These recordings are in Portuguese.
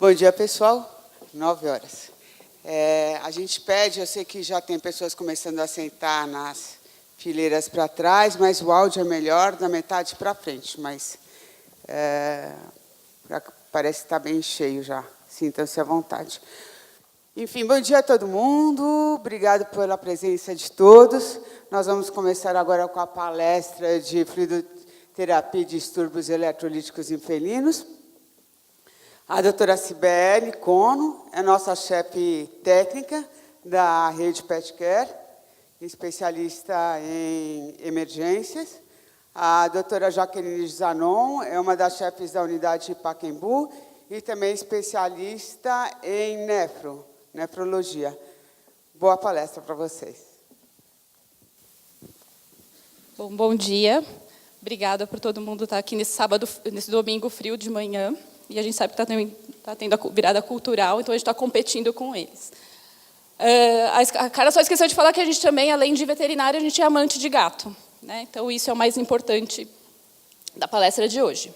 Bom dia, pessoal. 9 horas. A gente pede, eu sei que já tem pessoas começando a sentar nas fileiras para trás, mas o áudio é melhor da metade para frente, mas parece que está bem cheio já. Sintam-se à vontade. Enfim, bom dia a todo mundo. Obrigado pela presença de todos. Nós vamos começar agora com a palestra de fluidoterapia e distúrbios eletrolíticos em felinos. A doutora Cibele Cono é nossa chefe técnica da rede Pet Care, especialista em emergências. A doutora Jaqueline Zanon é uma das chefes da unidade de Pacaembu e também especialista em nefrologia. Boa palestra para vocês. Bom dia. Obrigada por todo mundo estar aqui nesse domingo frio de manhã. E a gente sabe que está tendo a virada cultural, então a gente está competindo com eles. A Cara só esqueceu de falar que a gente também, além de veterinário, a gente é amante de gato, né? Então, isso é o mais importante da palestra de hoje.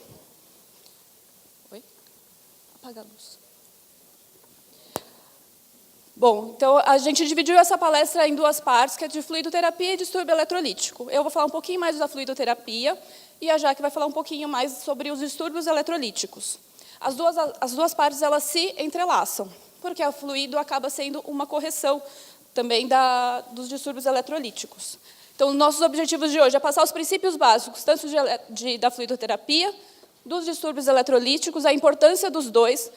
Oi? Apaga a luz. Bom, então, a gente dividiu essa palestra em duas partes, que é de fluidoterapia e distúrbio eletrolítico. Eu vou falar um pouquinho mais da fluidoterapia e a Jaque vai falar um pouquinho mais sobre os distúrbios eletrolíticos. As duas partes elas se entrelaçam, porque o fluido acaba sendo uma correção também dos distúrbios eletrolíticos. Então, nossos objetivos de hoje é passar os princípios básicos, tanto da fluidoterapia, dos distúrbios eletrolíticos, a importância dos dois,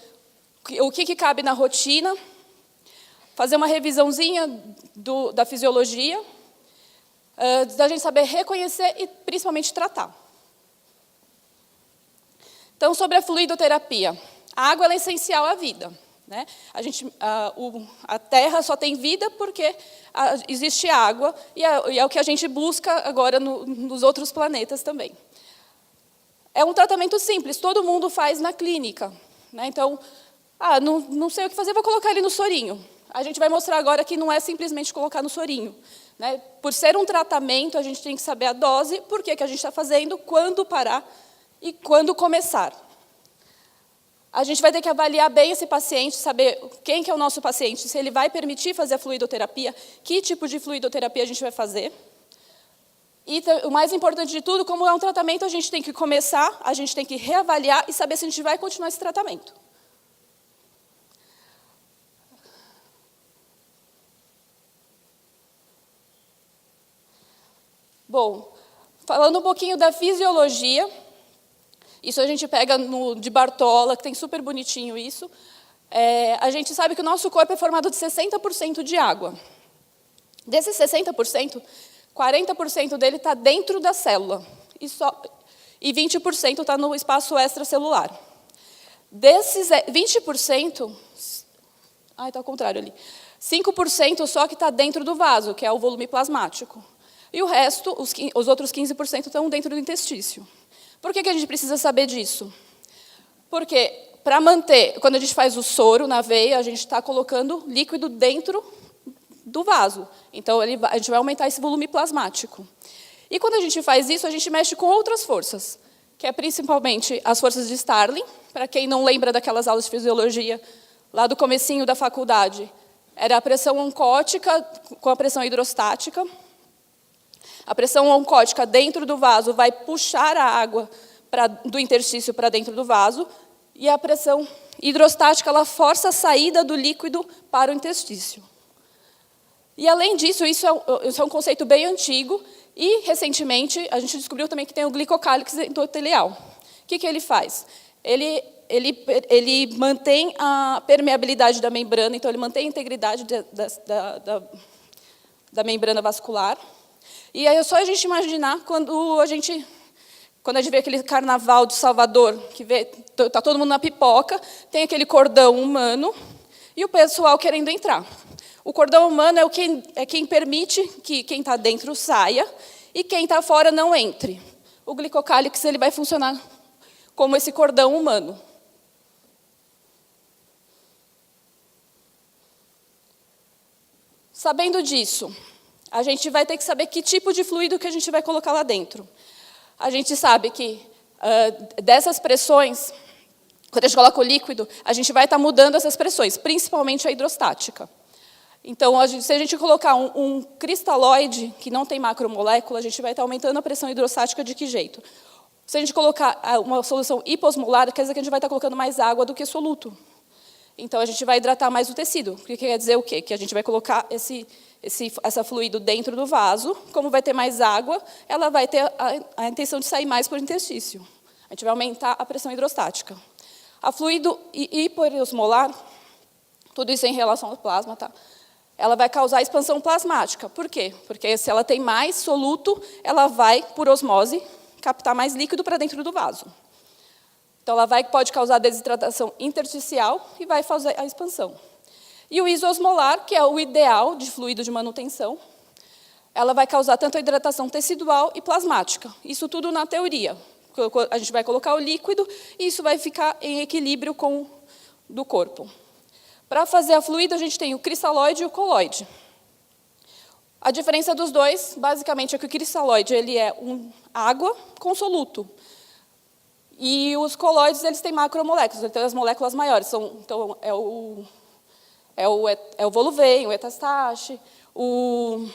o que cabe na rotina, fazer uma revisãozinha da fisiologia, da gente saber reconhecer e, principalmente, tratar. Então, sobre a fluidoterapia. A água é essencial à vida, né? A Terra só tem vida porque existe água, e é o que a gente busca agora nos outros planetas também. É um tratamento simples, todo mundo faz na clínica, né? Então, não sei o que fazer, vou colocar ele no sorinho. A gente vai mostrar agora que não é simplesmente colocar no sorinho, né? Por ser um tratamento, a gente tem que saber a dose, por que a gente está fazendo, quando parar e quando começar. A gente vai ter que avaliar bem esse paciente, saber quem que é o nosso paciente, se ele vai permitir fazer a fluidoterapia, que tipo de fluidoterapia a gente vai fazer. E o mais importante de tudo, como é um tratamento, a gente tem que começar, a gente tem que reavaliar e saber se a gente vai continuar esse tratamento. Bom, falando um pouquinho da fisiologia, isso a gente pega de Bartola, que tem super bonitinho isso. A gente sabe que o nosso corpo é formado de 60% de água. Desses 60%, 40% dele está dentro da célula. E 20% está no espaço extracelular. Desses 20%... está ao contrário ali. 5% só que está dentro do vaso, que é o volume plasmático. E o resto, os outros 15%, estão dentro do intestício. Por que a gente precisa saber disso? Porque, para manter, quando a gente faz o soro na veia, a gente está colocando líquido dentro do vaso. Então, a gente vai aumentar esse volume plasmático. E quando a gente faz isso, a gente mexe com outras forças, que é principalmente as forças de Starling. Para quem não lembra daquelas aulas de fisiologia, lá do comecinho da faculdade, era a pressão oncótica com a pressão hidrostática. A pressão oncótica dentro do vaso vai puxar a água do interstício para dentro do vaso, e a pressão hidrostática ela força a saída do líquido para o interstício. E, além disso, isso é um conceito bem antigo, e, recentemente, a gente descobriu também que tem o glicocálix endotelial. O que ele faz? Ele mantém a permeabilidade da membrana, então ele mantém a integridade da membrana vascular. E aí é só a gente imaginar quando a gente vê aquele carnaval de Salvador, que está todo mundo na pipoca, tem aquele cordão humano e o pessoal querendo entrar. O cordão humano é quem permite que quem está dentro saia e quem está fora não entre. O glicocálix ele vai funcionar como esse cordão humano. Sabendo disso, a gente vai ter que saber que tipo de fluido que a gente vai colocar lá dentro. A gente sabe que dessas pressões, quando a gente coloca o líquido, a gente vai estar mudando essas pressões, principalmente a hidrostática. Então, se a gente colocar um cristalóide que não tem macromolécula, a gente vai estar aumentando a pressão hidrostática de que jeito? Se a gente colocar uma solução hiposmolar, quer dizer que a gente vai estar colocando mais água do que soluto. Então, a gente vai hidratar mais o tecido. O que quer dizer o quê? Que a gente vai colocar essa fluido dentro do vaso, como vai ter mais água, ela vai ter a intenção de sair mais por interstício. A gente vai aumentar a pressão hidrostática. A fluido hiperosmolar, tudo isso em relação ao plasma, tá? Ela vai causar expansão plasmática. Por quê? Porque se ela tem mais soluto, ela vai, por osmose, captar mais líquido para dentro do vaso. Então, ela pode causar desidratação intersticial e vai fazer a expansão. E o isosmolar, que é o ideal de fluido de manutenção, ela vai causar tanto a hidratação tecidual e plasmática. Isso tudo na teoria. A gente vai colocar o líquido e isso vai ficar em equilíbrio com o do corpo. Para fazer a fluido, a gente tem o cristalóide e o coloide. A diferença dos dois, basicamente, é que o cristalóide ele é água com soluto. E os colóides eles têm macromoléculas, então as moléculas maiores. Então, é o voluvém, o etastaxe, o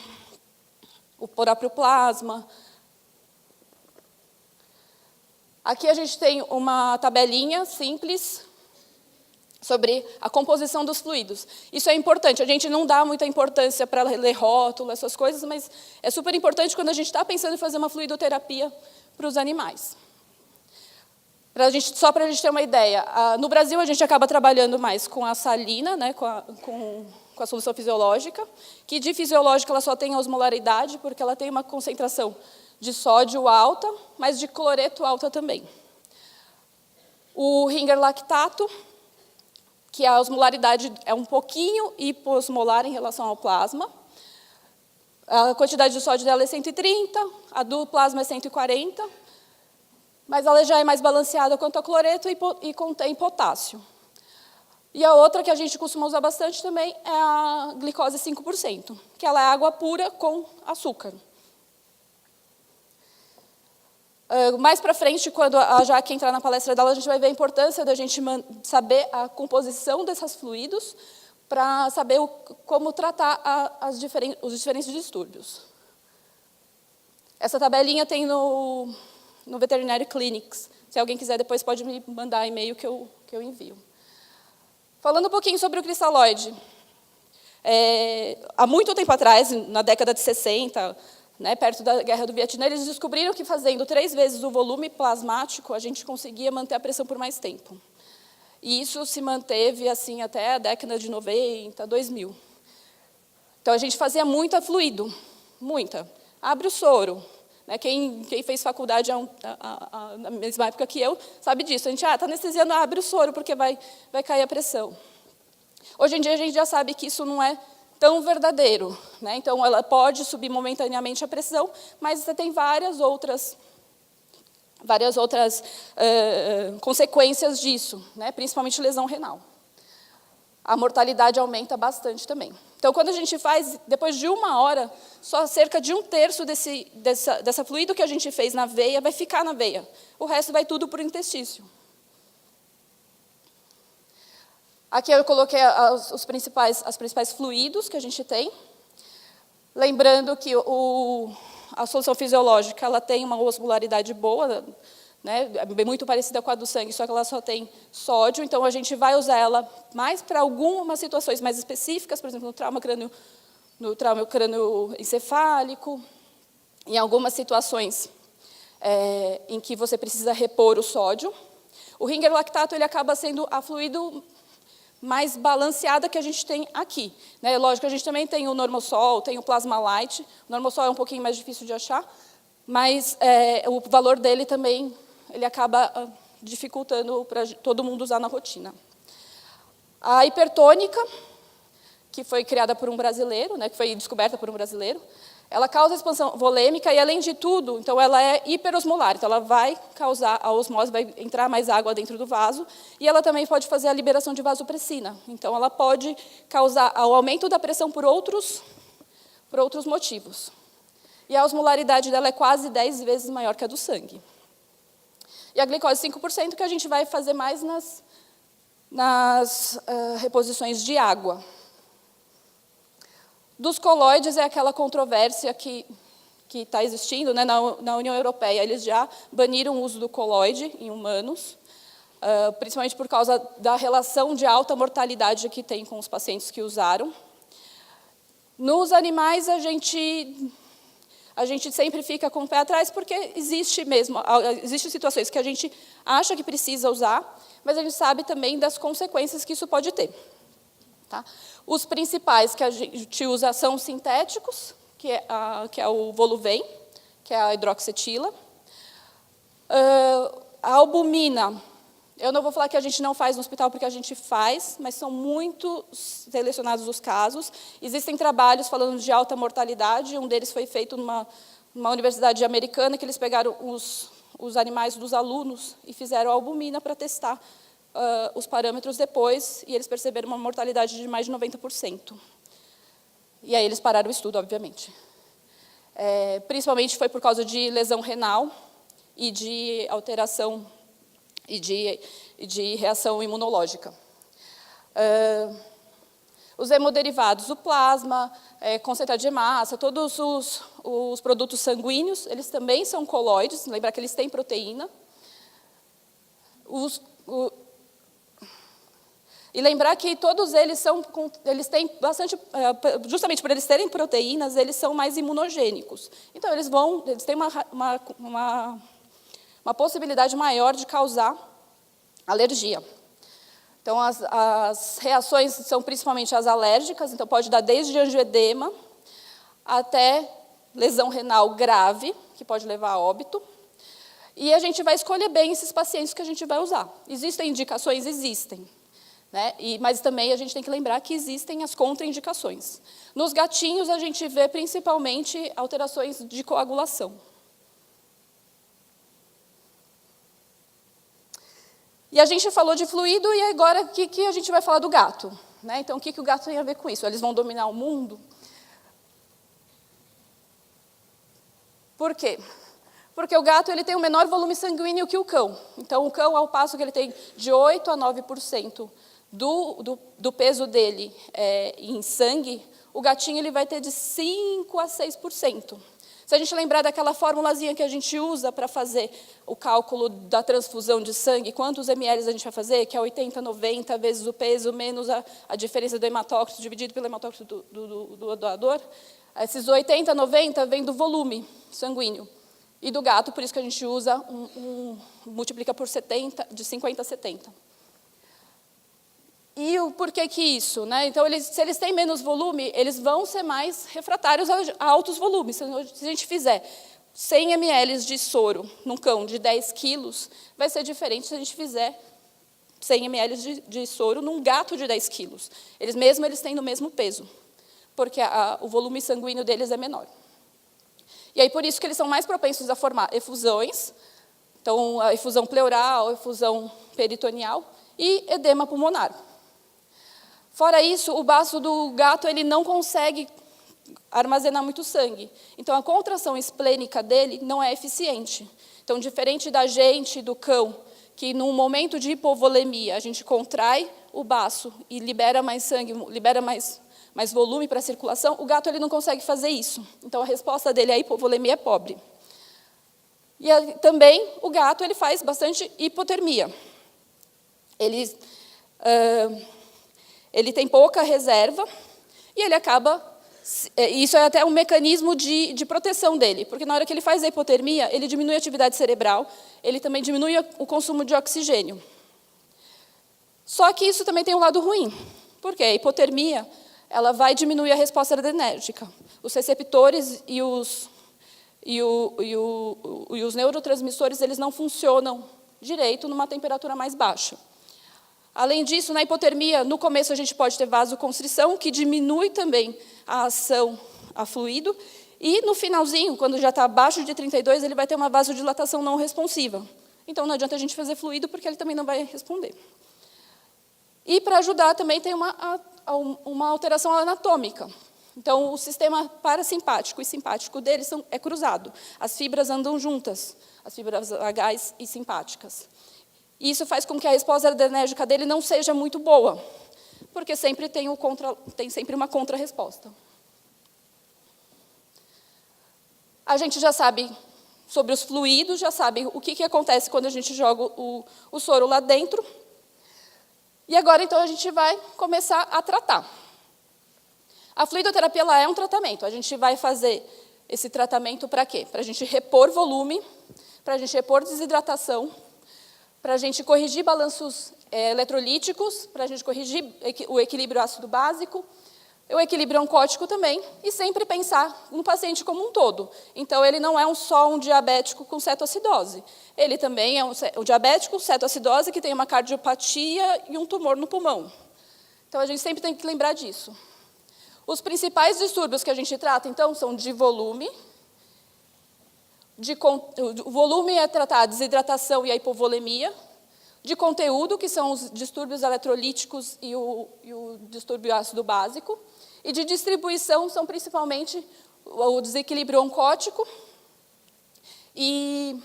próprio plasma. Aqui a gente tem uma tabelinha simples sobre a composição dos fluidos. Isso é importante, a gente não dá muita importância para ler rótulo, essas coisas, mas é super importante quando a gente está pensando em fazer uma fluidoterapia para os animais. Só para a gente ter uma ideia, no Brasil a gente acaba trabalhando mais com a salina, né, com a solução fisiológica, que de fisiológica ela só tem osmolaridade, porque ela tem uma concentração de sódio alta, mas de cloreto alta também. O Ringer lactato, que a osmolaridade é um pouquinho hiposmolar em relação ao plasma. A quantidade de sódio dela é 130, a do plasma é 140, mas ela já é mais balanceada quanto a cloreto e contém potássio. E a outra que a gente costuma usar bastante também é a glicose 5%, que ela é água pura com açúcar. Mais para frente, quando a Jaque entrar na palestra dela, a gente vai ver a importância da gente saber a composição desses fluidos para saber como tratar os diferentes distúrbios. Essa tabelinha tem no Veterinary Clinics. Se alguém quiser, depois pode me mandar e-mail que eu envio. Falando um pouquinho sobre o cristalóide. Há muito tempo atrás, na década de 60, né, perto da Guerra do Vietnã, eles descobriram que fazendo 3 vezes o volume plasmático, a gente conseguia manter a pressão por mais tempo. E isso se manteve assim até a década de 90, 2000. Então, a gente fazia muita fluido, muita. Abre o soro. Né, quem fez faculdade na mesma época que eu, sabe disso. A gente está anestesiando, abre o soro, porque vai cair a pressão. Hoje em dia, a gente já sabe que isso não é tão verdadeiro, né? Então, ela pode subir momentaneamente a pressão, mas você tem várias outras consequências disso, né? Principalmente lesão renal. A mortalidade aumenta bastante também. Então, quando a gente faz, depois de 1 hora, só cerca de 1/3 dessa fluido que a gente fez na veia vai ficar na veia. O resto vai tudo para o intestício. Aqui eu coloquei as principais fluidos que a gente tem. Lembrando que a solução fisiológica ela tem uma osmolaridade boa, né, muito parecida com a do sangue, só que ela só tem sódio, então a gente vai usar ela mais para algumas situações mais específicas, por exemplo, no trauma crânioencefálico, em algumas situações em que você precisa repor o sódio. O Ringer lactato ele acaba sendo a fluido mais balanceada que a gente tem aqui. Né? Lógico, a gente também tem o Normosol, tem o Plasma Light. O Normosol é um pouquinho mais difícil de achar, mas o valor dele também ele acaba dificultando para todo mundo usar na rotina. A hipertônica, que foi criada por um brasileiro, né, que foi descoberta por um brasileiro, ela causa expansão volêmica e, além de tudo, então ela é hiperosmolar. Então, ela vai causar a osmose, vai entrar mais água dentro do vaso, e ela também pode fazer a liberação de vasopressina. Então, ela pode causar o aumento da pressão por outros motivos. E a osmolaridade dela é quase 10 vezes maior que a do sangue. E a glicose 5%, que a gente vai fazer mais nas reposições de água. Dos colóides é aquela controvérsia que está existindo, né, na União Europeia. Eles já baniram o uso do colóide em humanos, principalmente por causa da relação de alta mortalidade que tem com os pacientes que usaram. Nos animais, a gente sempre fica com o pé atrás, porque existem situações que a gente acha que precisa usar, mas a gente sabe também das consequências que isso pode ter. Tá? Os principais que a gente usa são sintéticos, que é o Voluven, que é a hidroxetila. A albumina, eu não vou falar que a gente não faz no hospital, porque a gente faz, mas são muito selecionados os casos. Existem trabalhos falando de alta mortalidade, um deles foi feito numa universidade americana, que eles pegaram os animais dos alunos e fizeram a albumina para testar os parâmetros depois, e eles perceberam uma mortalidade de mais de 90%. E aí eles pararam o estudo, obviamente. Principalmente foi por causa de lesão renal e de alteração e de reação imunológica. Os hemoderivados, o plasma, concentrado de massa, todos os produtos sanguíneos, eles também são colóides, lembrar que eles têm proteína. E lembrar que todos eles têm bastante, justamente por eles terem proteínas, eles são mais imunogênicos. Então, eles têm uma possibilidade maior de causar alergia. Então, as reações são principalmente as alérgicas, então pode dar desde angioedema até lesão renal grave, que pode levar a óbito. E a gente vai escolher bem esses pacientes que a gente vai usar. Existem indicações? Existem. Né? Mas também a gente tem que lembrar que existem as contraindicações. Nos gatinhos, a gente vê principalmente alterações de coagulação. E a gente falou de fluido, e agora o que a gente vai falar do gato? Né? Então, o que o gato tem a ver com isso? Eles vão dominar o mundo? Por quê? Porque o gato ele tem um menor volume sanguíneo que o cão. Então, o cão, ao passo que ele tem de 8% a 9% do peso dele em sangue, o gatinho ele vai ter de 5% a 6%. Se a gente lembrar daquela formulazinha que a gente usa para fazer o cálculo da transfusão de sangue, quantos ml a gente vai fazer, que é 80, 90 vezes o peso, menos a diferença do hematócrito, dividido pelo hematócrito do doador, esses 80, 90 vem do volume sanguíneo. E do gato, por isso que a gente usa, multiplica por 70, de 50 a 70. E o porquê que isso? Né? Então, se eles têm menos volume, eles vão ser mais refratários a altos volumes. Se a gente fizer 100 ml de soro num cão de 10 quilos, vai ser diferente se a gente fizer 100 ml de soro num gato de 10 quilos. Eles têm no mesmo peso, porque o volume sanguíneo deles é menor. E aí, por isso que eles são mais propensos a formar efusões, então, a efusão pleural, efusão peritoneal e edema pulmonar. Fora isso, o baço do gato ele não consegue armazenar muito sangue. Então, a contração esplênica dele não é eficiente. Então, diferente da gente, do cão, que no momento de hipovolemia, a gente contrai o baço e libera mais sangue, libera mais volume para a circulação, o gato ele não consegue fazer isso. Então, a resposta dele à hipovolemia é pobre. E também, o gato ele faz bastante hipotermia. Ele tem pouca reserva e ele acaba... Isso é até um mecanismo de proteção dele, porque na hora que ele faz a hipotermia, ele diminui a atividade cerebral, ele também diminui o consumo de oxigênio. Só que isso também tem um lado ruim, porque a hipotermia ela vai diminuir a resposta adrenérgica. Os receptores e os neurotransmissores eles não funcionam direito numa temperatura mais baixa. Além disso, na hipotermia, no começo a gente pode ter vasoconstrição, que diminui também a ação a fluido, e no finalzinho, quando já está abaixo de 32, ele vai ter uma vasodilatação não responsiva. Então, não adianta a gente fazer fluido, porque ele também não vai responder. E, para ajudar, também tem uma alteração anatômica. Então, o sistema parasimpático e simpático dele é cruzado. As fibras andam juntas, as fibras vagais e simpáticas. E isso faz com que a resposta adrenérgica dele não seja muito boa, porque sempre tem sempre uma contra-resposta. A gente já sabe sobre os fluidos, já sabe o que acontece quando a gente joga o soro lá dentro. E agora, então, a gente vai começar a tratar. A fluidoterapia ela é um tratamento. A gente vai fazer esse tratamento para quê? Para a gente repor volume, para a gente repor desidratação, para a gente corrigir balanços eletrolíticos, para a gente corrigir o equilíbrio ácido básico, o equilíbrio oncótico também, e sempre pensar no paciente como um todo. Então, ele não é só um diabético com cetoacidose. Ele também é um diabético com cetoacidose que tem uma cardiopatia e um tumor no pulmão. Então, a gente sempre tem que lembrar disso. Os principais distúrbios que a gente trata, então, são de volume. O volume é tratar a desidratação e a hipovolemia. De conteúdo, que são os distúrbios eletrolíticos e o distúrbio ácido básico. E de distribuição são principalmente o desequilíbrio oncótico e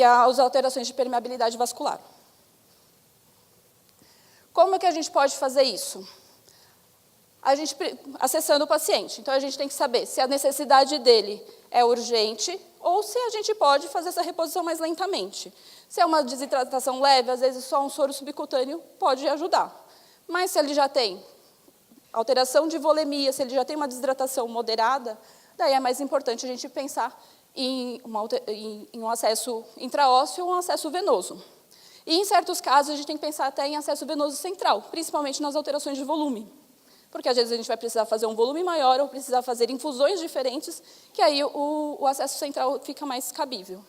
as alterações de permeabilidade vascular. Como é que a gente pode fazer isso? Acessando o paciente. Então, a gente tem que saber se a necessidade dele é urgente ou se a gente pode fazer essa reposição mais lentamente. Se é uma desidratação leve, às vezes só um soro subcutâneo pode ajudar. Mas se ele já tem alteração de volemia, se ele já tem uma desidratação moderada, daí é mais importante a gente pensar em um acesso intraósseo ou um acesso venoso. E, em certos casos, a gente tem que pensar até em acesso venoso central, principalmente nas alterações de volume. Porque, às vezes, a gente vai precisar fazer um volume maior ou precisar fazer infusões diferentes, que aí o acesso central fica mais cabível.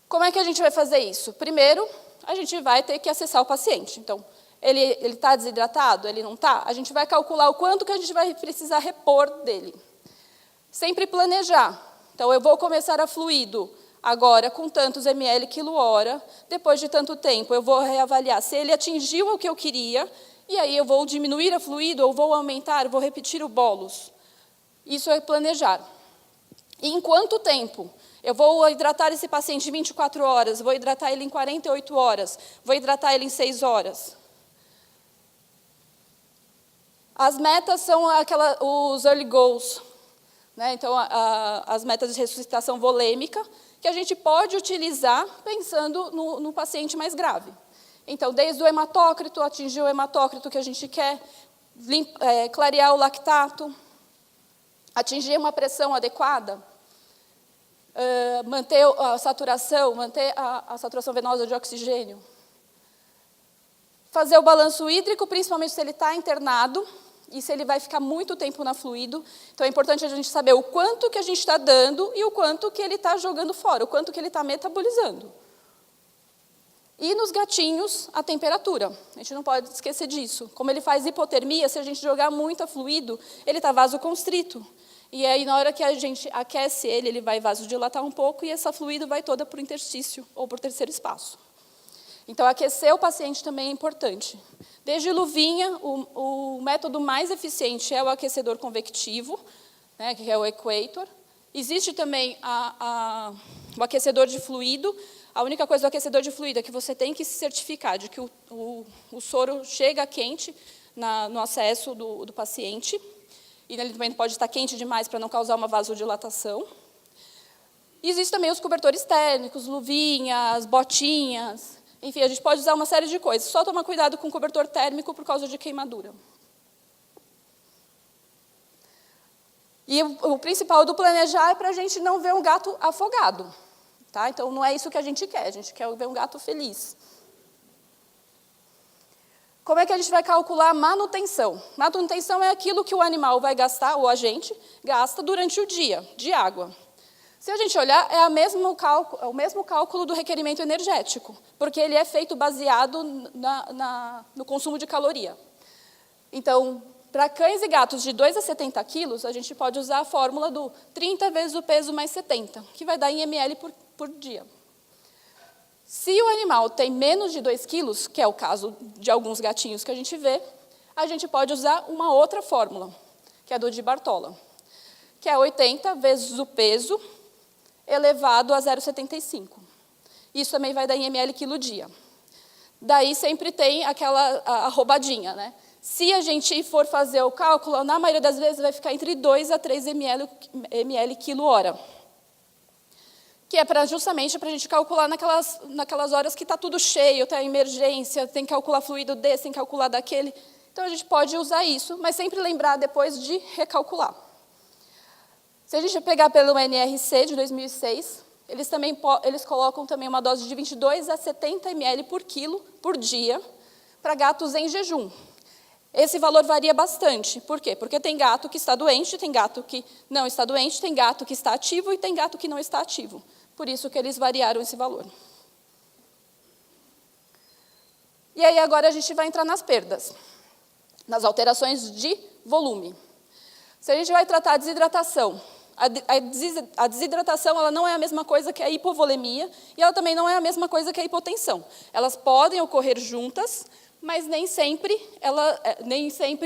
Como é que a gente vai fazer isso? Primeiro, a gente vai ter que acessar o paciente. Então, ele está desidratado? Ele não está? A gente vai calcular o quanto que a gente vai precisar repor dele. Sempre planejar. Então, eu vou começar a fluido agora com tantos ml quilo-hora. Depois de tanto tempo, eu vou reavaliar se ele atingiu o que eu queria, e aí eu vou diminuir a fluido, ou vou aumentar, vou repetir o bolus. Isso é planejar. E em quanto tempo? Eu vou hidratar esse paciente em 24 horas, vou hidratar ele em 48 horas, vou hidratar ele em 6 horas. As metas são os early goals, né? Então, as metas de ressuscitação volêmica, que a gente pode utilizar pensando no paciente mais grave. Então, desde o hematócrito, atingir o hematócrito que a gente quer, clarear o lactato, atingir uma pressão adequada, manter a saturação venosa de oxigênio. Fazer o balanço hídrico, principalmente se ele está internado e se ele vai ficar muito tempo na fluido. Então, é importante a gente saber o quanto que a gente está dando e o quanto que ele está jogando fora, o quanto que ele está metabolizando. E nos gatinhos, a temperatura. A gente não pode esquecer disso. Como ele faz hipotermia, se a gente jogar muito fluido, ele está vasoconstrito. E aí, na hora que a gente aquece ele, ele vai vasodilatar um pouco e essa fluido vai toda para o interstício ou para o terceiro espaço. Então, aquecer o paciente também é importante. Desde luvinha, o método mais eficiente é o aquecedor convectivo, né, que é o equator. Existe também o aquecedor de fluido. A única coisa do aquecedor de fluido é que você tem que se certificar de que o soro chega quente no acesso do paciente. E ele também pode estar quente demais para não causar uma vasodilatação. E existem também os cobertores térmicos, luvinhas, botinhas. Enfim, a gente pode usar uma série de coisas. Só tomar cuidado com o cobertor térmico por causa de queimadura. E o principal do planejar é para a gente não ver um gato afogado. Tá? Então, não é isso que a gente quer ver um gato feliz. Como é que a gente vai calcular a manutenção? Manutenção é aquilo que o animal vai gastar, ou a gente gasta durante o dia, de água. Se a gente olhar, é o mesmo cálculo do requerimento energético, porque ele é feito baseado no consumo de caloria. Então, para cães e gatos de 2 a 70 quilos, a gente pode usar a fórmula do 30 vezes o peso mais 70, que vai dar em ml por dia. Se o animal tem menos de 2 quilos, que é o caso de alguns gatinhos que a gente vê, a gente pode usar uma outra fórmula, que é a do de Bartola, que é 80 vezes o peso elevado a 0,75. Isso também vai dar em ml quilo dia. Daí sempre tem a roubadinha, né? Se a gente for fazer o cálculo, na maioria das vezes vai ficar entre 2 a 3 ml quilo hora. Que é justamente para a gente calcular naquelas horas que está tudo cheio, está emergência, tem que calcular fluido desse, tem que calcular daquele. Então, a gente pode usar isso, mas sempre lembrar depois de recalcular. Se a gente pegar pelo NRC de 2006, eles colocam também uma dose de 22 a 70 ml por quilo por dia para gatos em jejum. Esse valor varia bastante. Por quê? Porque tem gato que está doente, tem gato que não está doente, tem gato que está ativo e tem gato que não está ativo. Por isso que eles variaram esse valor. E aí agora a gente vai entrar nas perdas, nas alterações de volume. Se a gente vai tratar a desidratação, a desidratação ela não é a mesma coisa que a hipovolemia e ela também não é a mesma coisa que a hipotensão. Elas podem ocorrer juntas, mas nem sempre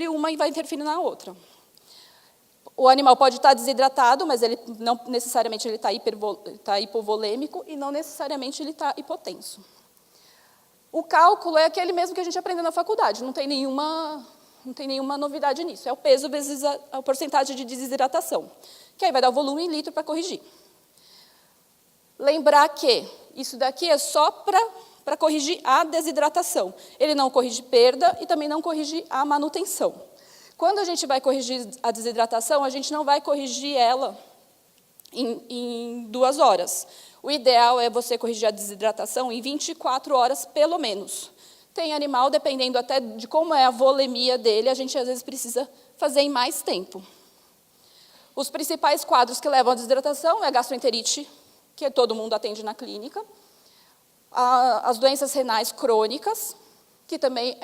uma vai interferir na outra. O animal pode estar desidratado, mas ele não necessariamente ele está hipovolêmico e não necessariamente ele está hipotenso. O cálculo é aquele mesmo que a gente aprendeu na faculdade, não tem nenhuma novidade nisso. É o peso vezes a porcentagem de desidratação, que aí vai dar o volume em litro para corrigir. Lembrar que isso daqui é só para corrigir a desidratação. Ele não corrige perda e também não corrige a manutenção. Quando a gente vai corrigir a desidratação, a gente não vai corrigir ela em 2 horas. O ideal é você corrigir a desidratação em 24 horas, pelo menos. Tem animal, dependendo até de como é a volemia dele, a gente às vezes precisa fazer em mais tempo. Os principais quadros que levam à desidratação é a gastroenterite, que todo mundo atende na clínica, as doenças renais crônicas, que também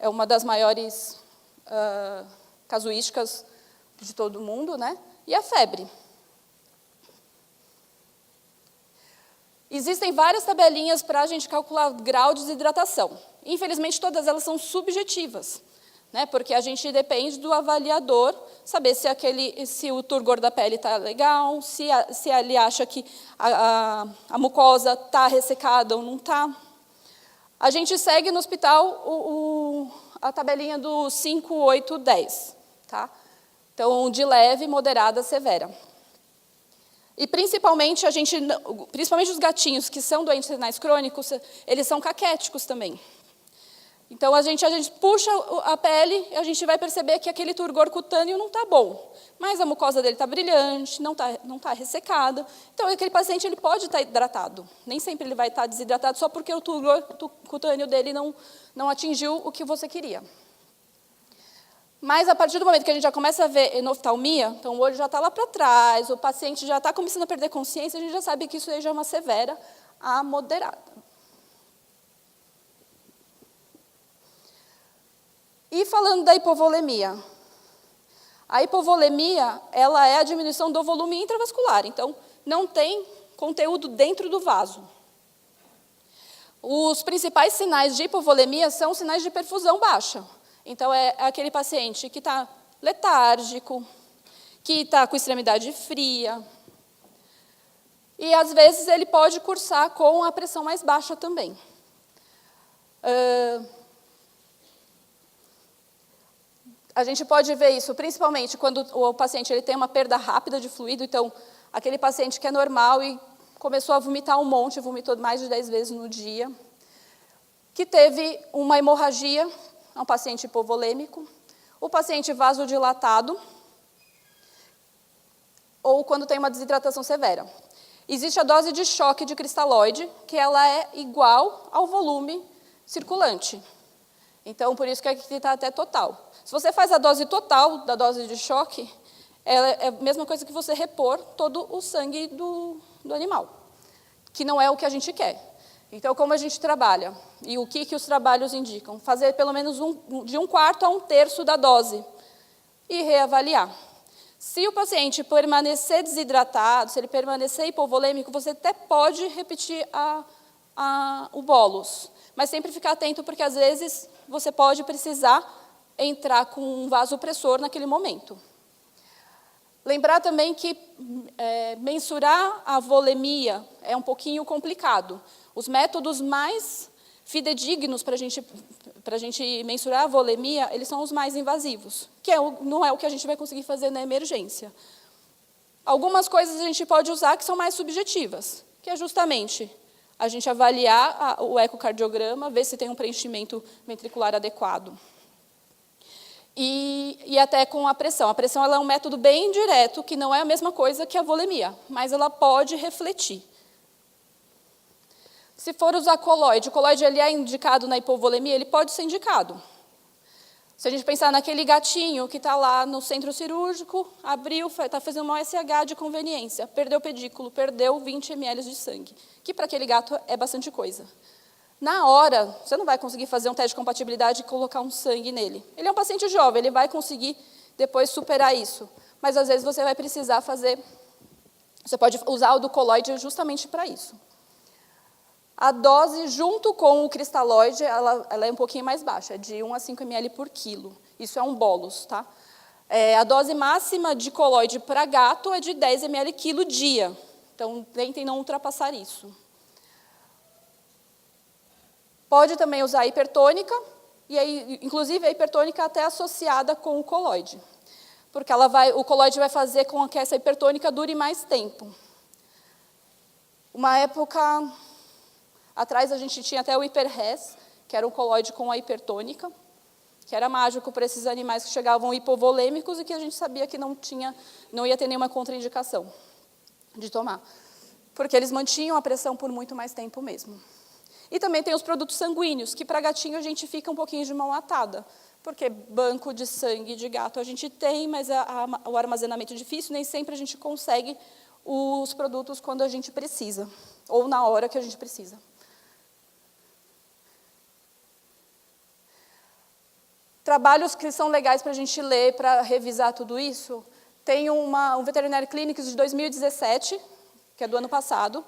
é uma das maiores casuísticas de todo mundo, né? E a febre. Existem várias tabelinhas para a gente calcular o grau de desidratação. Infelizmente, todas elas são subjetivas, né? Porque a gente depende do avaliador saber se o turgor da pele está legal, se ele acha que a mucosa está ressecada ou não está. A gente segue no hospital a tabelinha do 5, 8, 10. Tá? Então, de leve, moderada, severa. E, principalmente os gatinhos que são doentes renais crônicos, eles são caquéticos também. Então, a gente puxa a pele e a gente vai perceber que aquele turgor cutâneo não está bom. Mas a mucosa dele está brilhante, não tá ressecada. Então, aquele paciente ele pode estar hidratado. Nem sempre ele vai estar desidratado só porque o turgor cutâneo dele não atingiu o que você queria. Mas, a partir do momento que a gente já começa a ver enoftalmia, então o olho já está lá para trás, o paciente já está começando a perder consciência, a gente já sabe que isso aí já é uma severa a moderada. E falando da hipovolemia. A hipovolemia ela é a diminuição do volume intravascular, então não tem conteúdo dentro do vaso. Os principais sinais de hipovolemia são sinais de perfusão baixa. Então, é aquele paciente que está letárgico, que está com extremidade fria. E, às vezes, ele pode cursar com a pressão mais baixa também. A gente pode ver isso, principalmente, quando o paciente ele tem uma perda rápida de fluido. Então, aquele paciente que é normal e começou a vomitar um monte, vomitou mais de 10 vezes no dia, que teve uma hemorragia, é um paciente hipovolêmico, o paciente vasodilatado, ou quando tem uma desidratação severa. Existe a dose de choque de cristalóide, que ela é igual ao volume circulante. Então, por isso que aqui está até total. Se você faz a dose total da dose de choque, é a mesma coisa que você repor todo o sangue do animal, que não é o que a gente quer. Então, como a gente trabalha? E o que os trabalhos indicam? Fazer pelo menos de 1/4 a 1/3 da dose e reavaliar. Se o paciente permanecer desidratado, se ele permanecer hipovolêmico, você até pode repetir o bolus. Mas sempre ficar atento, porque às vezes você pode precisar entrar com um vasopressor naquele momento. Lembrar também que mensurar a volemia é um pouquinho complicado. Os métodos mais fidedignos para a gente mensurar a volemia, eles são os mais invasivos, que não é o que a gente vai conseguir fazer na emergência. Algumas coisas a gente pode usar que são mais subjetivas, que é justamente a gente avaliar o ecocardiograma, ver se tem um preenchimento ventricular adequado. E até com a pressão. A pressão ela é um método bem direto, que não é a mesma coisa que a volemia, mas ela pode refletir. Se for usar colloide, o colloide ele é indicado na hipovolemia, ele pode ser indicado. Se a gente pensar naquele gatinho que está lá no centro cirúrgico, abriu, está fazendo uma OSH de conveniência, perdeu o pedículo, perdeu 20 ml de sangue, que para aquele gato é bastante coisa. Na hora, você não vai conseguir fazer um teste de compatibilidade e colocar um sangue nele. Ele é um paciente jovem, ele vai conseguir depois superar isso. Mas, às vezes, você vai precisar fazer... Você pode usar o do colloide justamente para isso. A dose, junto com o cristalóide, ela é um pouquinho mais baixa, é de 1 a 5 ml por quilo. Isso é um bolus, tá? A dose máxima de colloide para gato é de 10 ml quilo dia. Então, tentem não ultrapassar isso. Pode também usar a hipertônica, e aí, inclusive a hipertônica até associada com o colloide, porque o colloide vai fazer com que essa hipertônica dure mais tempo. Uma época atrás a gente tinha até o hiperres, que era um colloide com a hipertônica, que era mágico para esses animais que chegavam hipovolêmicos e que a gente sabia que não ia ter nenhuma contraindicação de tomar, porque eles mantinham a pressão por muito mais tempo mesmo. E também tem os produtos sanguíneos, que para gatinho a gente fica um pouquinho de mão atada, porque banco de sangue de gato a gente tem, mas o armazenamento é difícil, nem sempre a gente consegue os produtos quando a gente precisa, ou na hora que a gente precisa. Trabalhos que são legais para a gente ler, para revisar tudo isso, tem um Veterinary Clinics de 2017, que é do ano passado,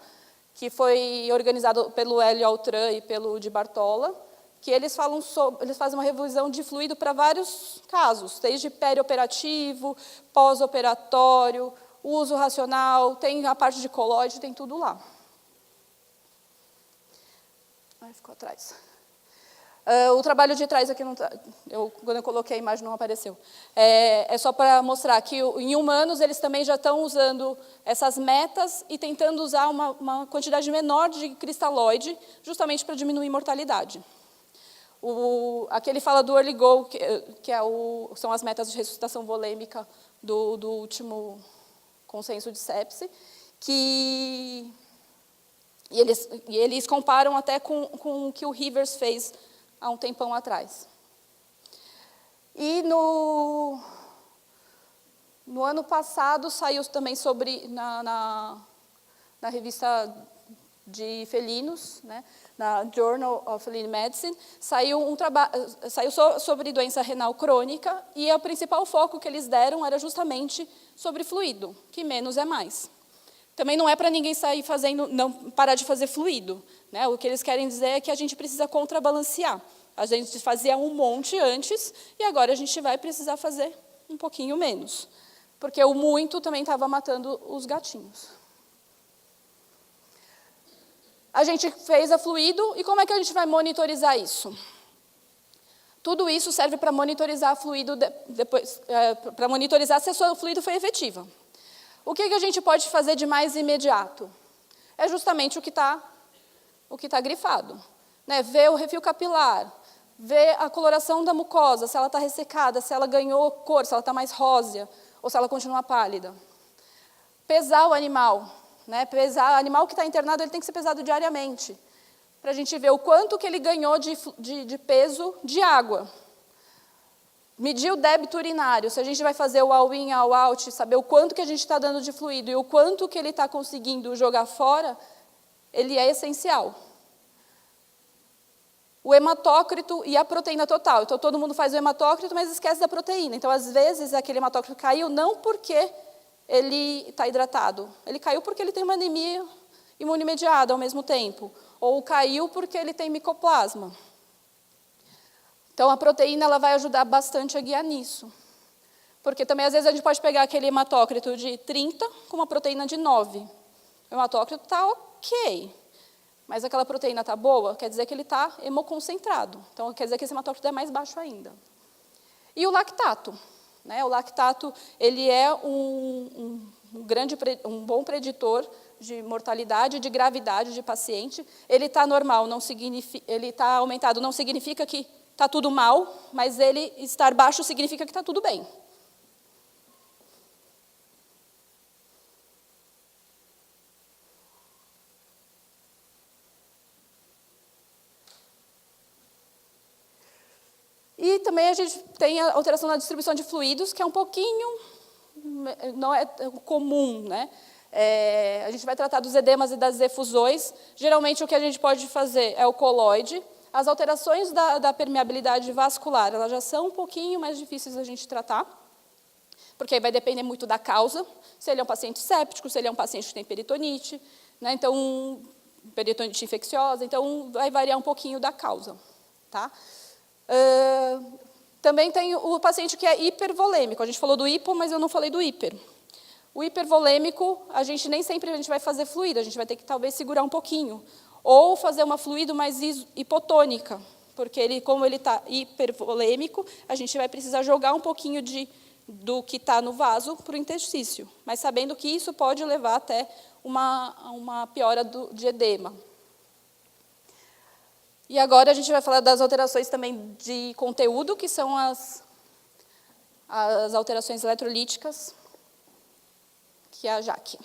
que foi organizado pelo Hélio Altran e pelo de Bartola, que eles fazem uma revisão de fluido para vários casos, desde perioperativo, pós-operatório, uso racional, tem a parte de colloide, tem tudo lá. Ai, ficou atrás. O trabalho de trás aqui, quando eu coloquei a imagem não apareceu. É só para mostrar que em humanos eles também já estão usando essas metas e tentando usar uma quantidade menor de cristalóide, justamente para diminuir mortalidade. Aqui ele fala do early goal, que são as metas de ressuscitação volêmica do último consenso de sepse, e eles comparam até com o que o Rivers fez há um tempão atrás. E no ano passado saiu também na revista de felinos, né, na Journal of Feline Medicine, saiu sobre doença renal crônica, e o principal foco que eles deram era justamente sobre fluido, que menos é mais. Também não é para ninguém sair parar de fazer fluido, né? O que eles querem dizer é que a gente precisa contrabalancear. A gente fazia um monte antes, e agora a gente vai precisar fazer um pouquinho menos, porque o muito também estava matando os gatinhos. A gente fez a fluido, e como é que a gente vai monitorizar isso? Tudo isso serve para monitorizar fluido depois, para monitorizar se o fluido foi efetivo. O que a gente pode fazer de mais imediato? É justamente o que está grifado, né? Ver o refil capilar, ver a coloração da mucosa, se ela está ressecada, se ela ganhou cor, se ela está mais rósea, ou se ela continua pálida. Pesar o animal, né? O animal que está internado, ele tem que ser pesado diariamente, para a gente ver o quanto que ele ganhou de peso de água. Medir o débito urinário, se a gente vai fazer o all-in, all-out, saber o quanto que a gente está dando de fluido e o quanto que ele está conseguindo jogar fora, ele é essencial. O hematócrito e a proteína total. Então, todo mundo faz o hematócrito, mas esquece da proteína. Então, às vezes, aquele hematócrito caiu não porque ele está hidratado. Ele caiu porque ele tem uma anemia imunomediada ao mesmo tempo. Ou caiu porque ele tem micoplasma. Então, a proteína ela vai ajudar bastante a guiar nisso. Porque também, às vezes, a gente pode pegar aquele hematócrito de 30 com uma proteína de 9. O hematócrito está ok, mas aquela proteína está boa, quer dizer que ele está hemoconcentrado. Então, quer dizer que esse hematócrito é mais baixo ainda. E o lactato. Né? O lactato ele é um bom preditor de mortalidade e de gravidade de paciente. Ele está normal, ele está aumentado, não significa que está tudo mal, mas ele estar baixo significa que está tudo bem. E também a gente tem a alteração na distribuição de fluidos, que é um pouquinho, não é comum, né? A gente vai tratar dos edemas e das efusões. Geralmente, o que a gente pode fazer é o coloide. As alterações da permeabilidade vascular, elas já são um pouquinho mais difíceis da gente tratar, porque aí vai depender muito da causa, se ele é um paciente séptico, se ele é um paciente que tem peritonite, né? Então, peritonite infecciosa, então vai variar um pouquinho da causa. Tá? Também tem o paciente que é hipervolêmico. A gente falou do hipo, mas eu não falei do hiper. O hipervolêmico, a gente nem sempre vai fazer fluido, a gente vai ter que talvez segurar um pouquinho. Ou fazer uma fluido mais hipotônica, porque como ele está hipervolêmico, a gente vai precisar jogar um pouquinho do que está no vaso para o interstício, mas sabendo que isso pode levar até uma piora de edema. E agora a gente vai falar das alterações também de conteúdo, que são as alterações eletrolíticas, que é a Jaque.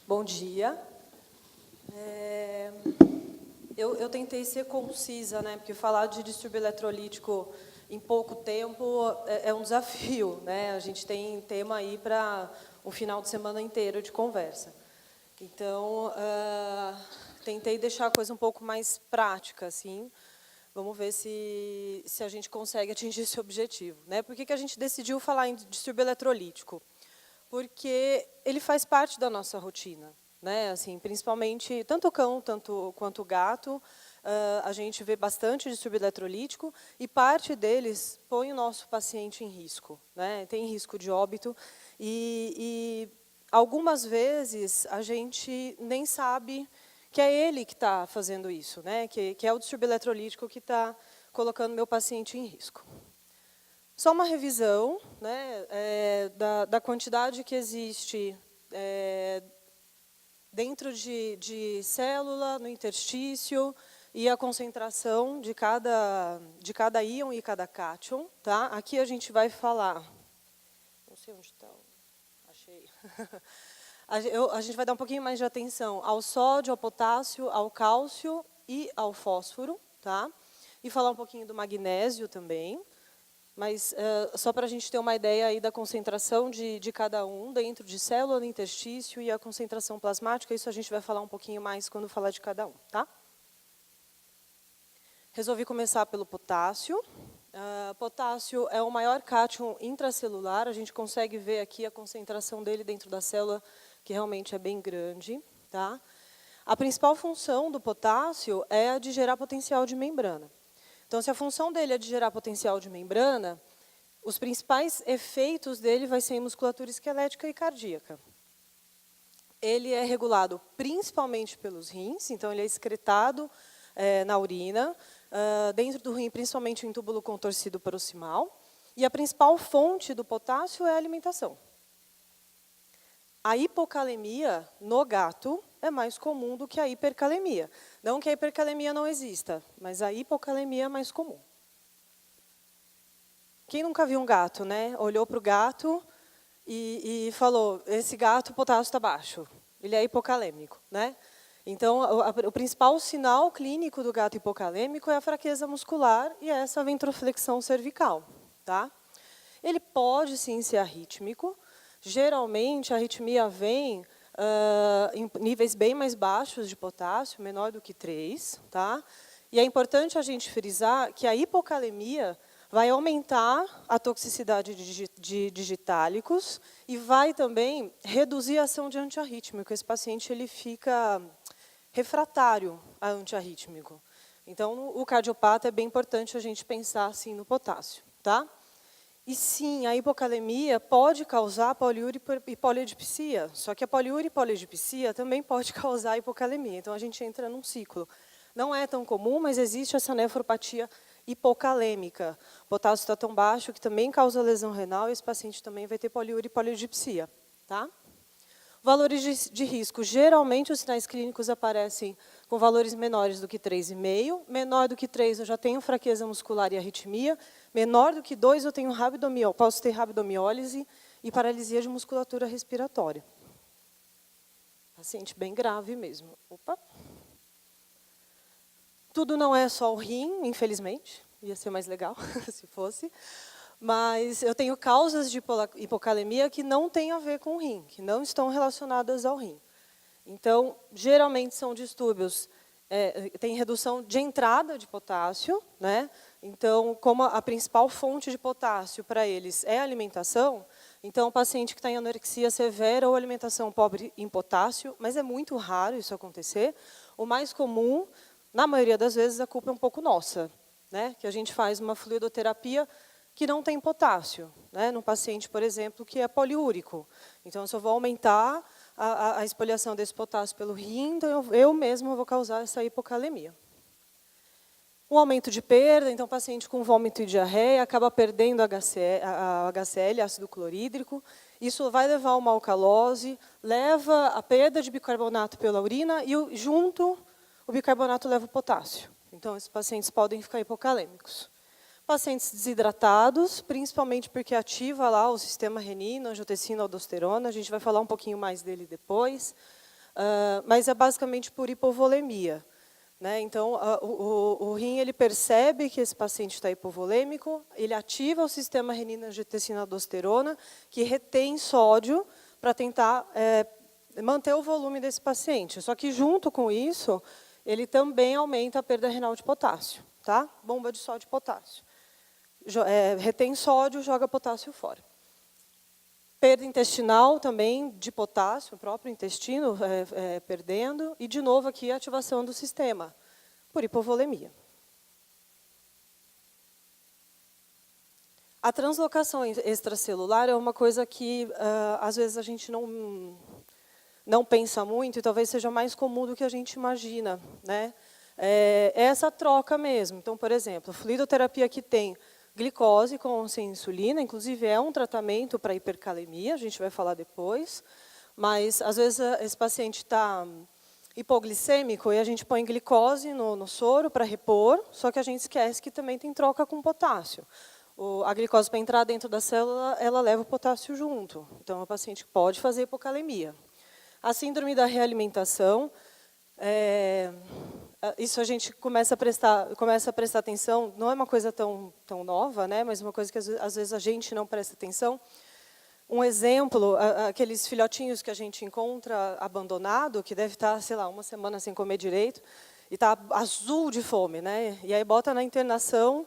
Bom dia. Eu tentei ser concisa, né, porque falar de distúrbio eletrolítico em pouco tempo é um desafio, né? A gente tem tema aí para um final de semana inteiro de conversa. Então, tentei deixar a coisa um pouco mais prática, assim. Vamos ver se a gente consegue atingir esse objetivo, né? Por que a gente decidiu falar em distúrbio eletrolítico? Porque ele faz parte da nossa rotina, né? Assim, principalmente, tanto o cão quanto o gato, a gente vê bastante distúrbio eletrolítico e parte deles põe o nosso paciente em risco, né? Tem risco de óbito e algumas vezes a gente nem sabe que é ele que está fazendo isso, né? Que é o distúrbio eletrolítico que está colocando meu paciente em risco. Só uma revisão, né, da quantidade que existe dentro de célula, no interstício, e a concentração de cada íon e cada cátion. Tá? Aqui a gente vai falar... Não sei onde está... Achei. A gente vai dar um pouquinho mais de atenção ao sódio, ao potássio, ao cálcio e ao fósforo. Tá? E falar um pouquinho do magnésio também. Mas só para a gente ter uma ideia aí da concentração de cada um dentro de célula, no interstício e a concentração plasmática, isso a gente vai falar um pouquinho mais quando falar de cada um, tá? Resolvi começar pelo potássio. Potássio é o maior cátion intracelular, a gente consegue ver aqui a concentração dele dentro da célula, que realmente é bem grande, tá? A principal função do potássio é a de gerar potencial de membrana. Então, se a função dele é de gerar potencial de membrana, os principais efeitos dele vai ser em musculatura esquelética e cardíaca. Ele é regulado principalmente pelos rins, então ele é excretado na urina, dentro do rim, principalmente em túbulo contorcido proximal, e a principal fonte do potássio é a alimentação. A hipocalemia no gato é mais comum do que a hipercalemia. Não que a hipercalemia não exista, mas a hipocalemia é mais comum. Quem nunca viu um gato, né? Olhou para o gato e falou, esse gato, o potássio está baixo, ele é hipocalêmico, né? Então, o principal sinal clínico do gato hipocalêmico é a fraqueza muscular e essa ventroflexão cervical. Tá? Ele pode, sim, ser arrítmico. Geralmente, a arritmia vem em níveis bem mais baixos de potássio, menor do que 3. Tá? E é importante a gente frisar que a hipocalemia vai aumentar a toxicidade de digitálicos e vai também reduzir a ação de antiarrítmico. Esse paciente ele fica refratário a antiarrítmico. Então, o cardiopata é bem importante a gente pensar assim no potássio. tá? E sim, a hipocalemia pode causar poliúria e poliedipsia, só que a poliúria e poliedipsia também pode causar hipocalemia, então a gente entra num ciclo. Não é tão comum, mas existe essa nefropatia hipocalêmica. O potássio está tão baixo que também causa lesão renal e esse paciente também vai ter poliúria e poliedipsia, tá? Valores de risco. Geralmente, os sinais clínicos aparecem com valores menores do que 3,5. Menor do que 3, eu já tenho fraqueza muscular e arritmia. Menor do que 2, eu tenho posso ter rabdomiólise e paralisia de musculatura respiratória. Paciente bem grave mesmo. Opa. Tudo não é só o rim, infelizmente. Ia ser mais legal se fosse. Mas eu tenho causas de hipocalemia que não têm a ver com o rim, que não estão relacionadas ao rim. Então, geralmente são distúrbios, tem redução de entrada de potássio, né? Então, como a principal fonte de potássio para eles é a alimentação, então o paciente que está em anorexia severa ou alimentação pobre em potássio, mas é muito raro isso acontecer. O mais comum, na maioria das vezes, a culpa é um pouco nossa, né? Que a gente faz uma fluidoterapia que não tem potássio, né? Num paciente, por exemplo, que é poliúrico. Então, se eu vou aumentar a espoliação desse potássio pelo rim, então eu mesmo vou causar essa hipocalemia. Um aumento de perda, então, paciente com vômito e diarreia acaba perdendo a HCl, ácido clorídrico. Isso vai levar a uma alcalose, leva a perda de bicarbonato pela urina e, junto, o bicarbonato leva o potássio. Então, esses pacientes podem ficar hipocalêmicos. Pacientes desidratados, principalmente porque ativa lá o sistema renina, angiotensina, aldosterona. A gente vai falar um pouquinho mais dele depois. Mas é basicamente por hipovolemia, né? Então, o rim ele percebe que esse paciente está hipovolêmico, ele ativa o sistema renina, angiotensina, aldosterona, que retém sódio para tentar manter o volume desse paciente. Só que, junto com isso, ele também aumenta a perda renal de potássio, tá? Bomba de sódio e potássio. Retém sódio, joga potássio fora. Perda intestinal também de potássio, o próprio intestino perdendo. E, de novo, aqui a ativação do sistema, por hipovolemia. A translocação extracelular é uma coisa que, às vezes, a gente não pensa muito e talvez seja mais comum do que a gente imagina, né? É essa troca mesmo. Então, por exemplo, a fluidoterapia que tem glicose com ou sem insulina, inclusive é um tratamento para hipercalemia, a gente vai falar depois, mas às vezes esse paciente está hipoglicêmico e a gente põe glicose no soro para repor, só que a gente esquece que também tem troca com potássio. A glicose para entrar dentro da célula, ela leva o potássio junto, então o paciente pode fazer hipocalemia. A síndrome da realimentação, isso a gente começa a prestar atenção, não é uma coisa tão nova, né, mas uma coisa que às vezes a gente não presta atenção. Um exemplo, aqueles filhotinhos que a gente encontra abandonado, que deve estar, sei lá, uma semana sem comer direito, e está azul de fome, né, e aí bota na internação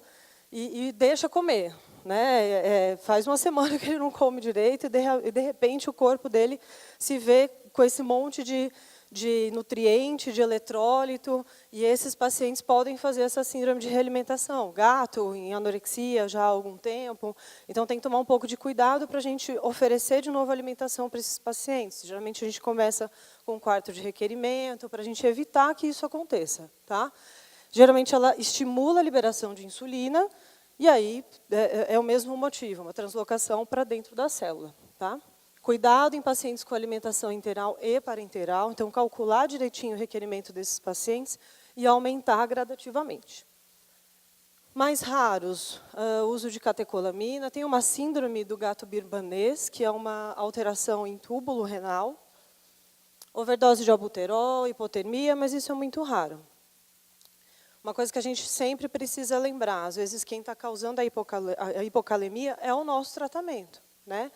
e deixa comer, né, faz uma semana que ele não come direito e de repente o corpo dele se vê com esse monte de nutriente, de eletrólito, e esses pacientes podem fazer essa síndrome de realimentação. Gato em anorexia já há algum tempo, então tem que tomar um pouco de cuidado para a gente oferecer de novo alimentação para esses pacientes. Geralmente a gente começa com um quarto de requerimento, para a gente evitar que isso aconteça, tá? Geralmente ela estimula a liberação de insulina, e aí é o mesmo motivo, uma translocação para dentro da célula, tá? Cuidado em pacientes com alimentação interal e parenteral, então calcular direitinho o requerimento desses pacientes e aumentar gradativamente. Mais raros, o uso de catecolamina, tem uma síndrome do gato birmanês, que é uma alteração em túbulo renal, overdose de albuterol, hipotermia, mas isso é muito raro. Uma coisa que a gente sempre precisa lembrar, às vezes quem está causando a hipocalemia é o nosso tratamento, né?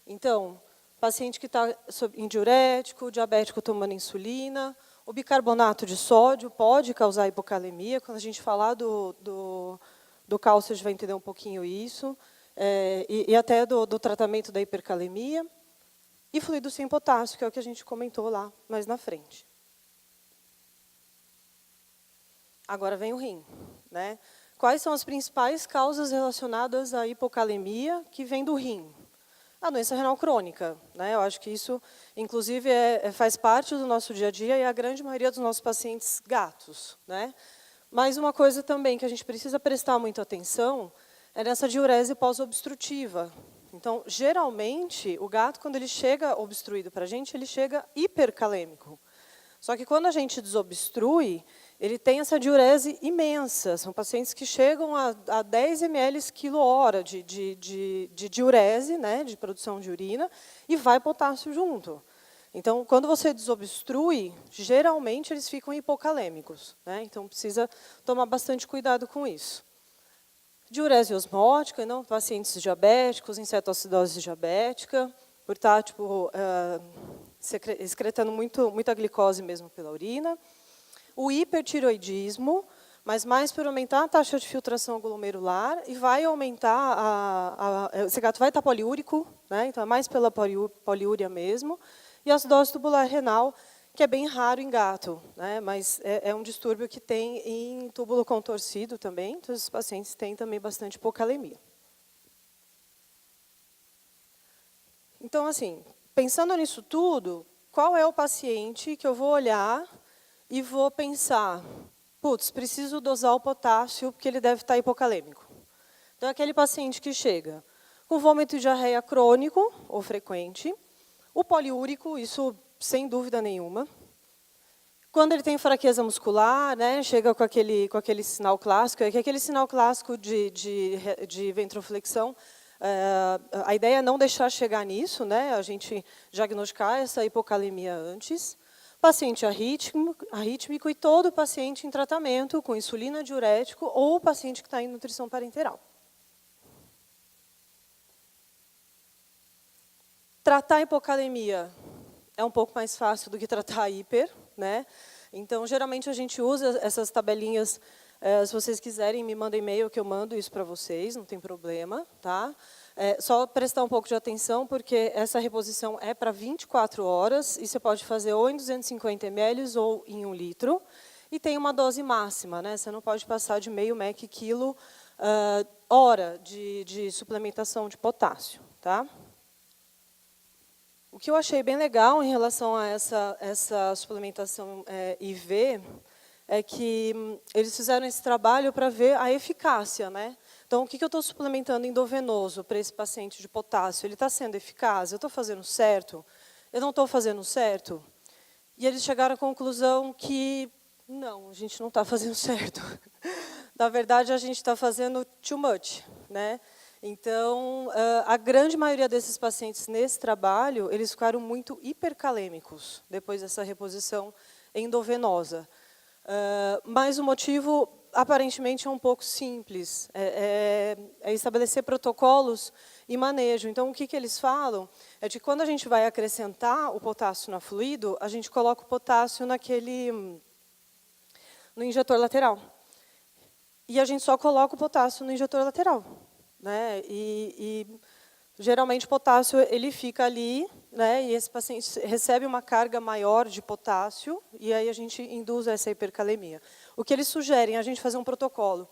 Então, paciente que está em diurético, diabético tomando insulina, o bicarbonato de sódio pode causar hipocalemia. Quando a gente falar do cálcio, a gente vai entender um pouquinho isso, e até do tratamento da hipercalemia. E fluido sem potássio, que é o que a gente comentou lá mais na frente. Agora vem o rim, né? quais são as principais causas relacionadas à hipocalemia que vem do rim? A doença renal crônica, né? Eu acho que isso, inclusive, faz parte do nosso dia a dia e a grande maioria dos nossos pacientes gatos, né? Mas uma coisa também que a gente precisa prestar muita atenção é nessa diurese pós-obstrutiva. Então, geralmente, o gato, quando ele chega obstruído para a gente, ele chega hipercalêmico. Só que quando a gente desobstrui, ele tem essa diurese imensa. São pacientes que chegam a 10 ml quilo-hora de diurese, né, de produção de urina, e vai potássio junto. Então, quando você desobstrui, geralmente eles ficam hipocalêmicos, né? Então, precisa tomar bastante cuidado com isso. Diurese osmótica, não, pacientes diabéticos, em cetoacidose diabética, por estar excretando muita glicose mesmo pela urina. O hipertiroidismo, mas mais por aumentar a taxa de filtração glomerular e vai aumentar, esse gato vai estar poliúrico, né? Então é mais pela poliúria mesmo. E a acidose tubular renal, que é bem raro em gato, né? Mas é um distúrbio que tem em túbulo contorcido também, então os pacientes têm também bastante hipocalemia. Então, assim, pensando nisso tudo, qual é o paciente que eu vou olhar e vou pensar, putz, preciso dosar o potássio porque ele deve estar hipocalêmico. Então, é aquele paciente que chega com vômito e diarreia crônico ou frequente, o poliúrico, isso sem dúvida nenhuma. Quando ele tem fraqueza muscular, né, chega com aquele sinal clássico, que é aquele sinal clássico de ventroflexão. A ideia é não deixar chegar nisso, né, a gente diagnosticar essa hipocalemia antes. Paciente arrítmico e todo paciente em tratamento com insulina diurético ou paciente que está em nutrição parenteral. Tratar a hipocalemia é um pouco mais fácil do que tratar a hiper, né? Então, geralmente, a gente usa essas tabelinhas. Se vocês quiserem, me mandem e-mail que eu mando isso para vocês, não tem problema, tá? Só prestar um pouco de atenção, porque essa reposição é para 24 horas, e você pode fazer ou em 250 ml ou em 1 litro, e tem uma dose máxima, né? Você não pode passar de meio mEq quilo hora de suplementação de potássio, tá? O que eu achei bem legal em relação a essa suplementação IV é que eles fizeram esse trabalho para ver a eficácia, né? Então, o que eu estou suplementando endovenoso para esse paciente de potássio? Ele está sendo eficaz? Eu estou fazendo certo? Eu não estou fazendo certo? E eles chegaram à conclusão que não, a gente não está fazendo certo. Na verdade, a gente está fazendo too much, né? Então, a grande maioria desses pacientes nesse trabalho, eles ficaram muito hipercalêmicos depois dessa reposição endovenosa. Mas o motivo, aparentemente, é um pouco simples. É estabelecer protocolos e manejo. Então, o que eles falam é de que quando a gente vai acrescentar o potássio no fluido, a gente coloca o potássio no injetor lateral. E a gente só coloca o potássio no injetor lateral. Né? E geralmente o potássio ele fica ali, né? E esse paciente recebe uma carga maior de potássio e aí a gente induz essa hipercalemia. O que eles sugerem é a gente fazer um protocolo.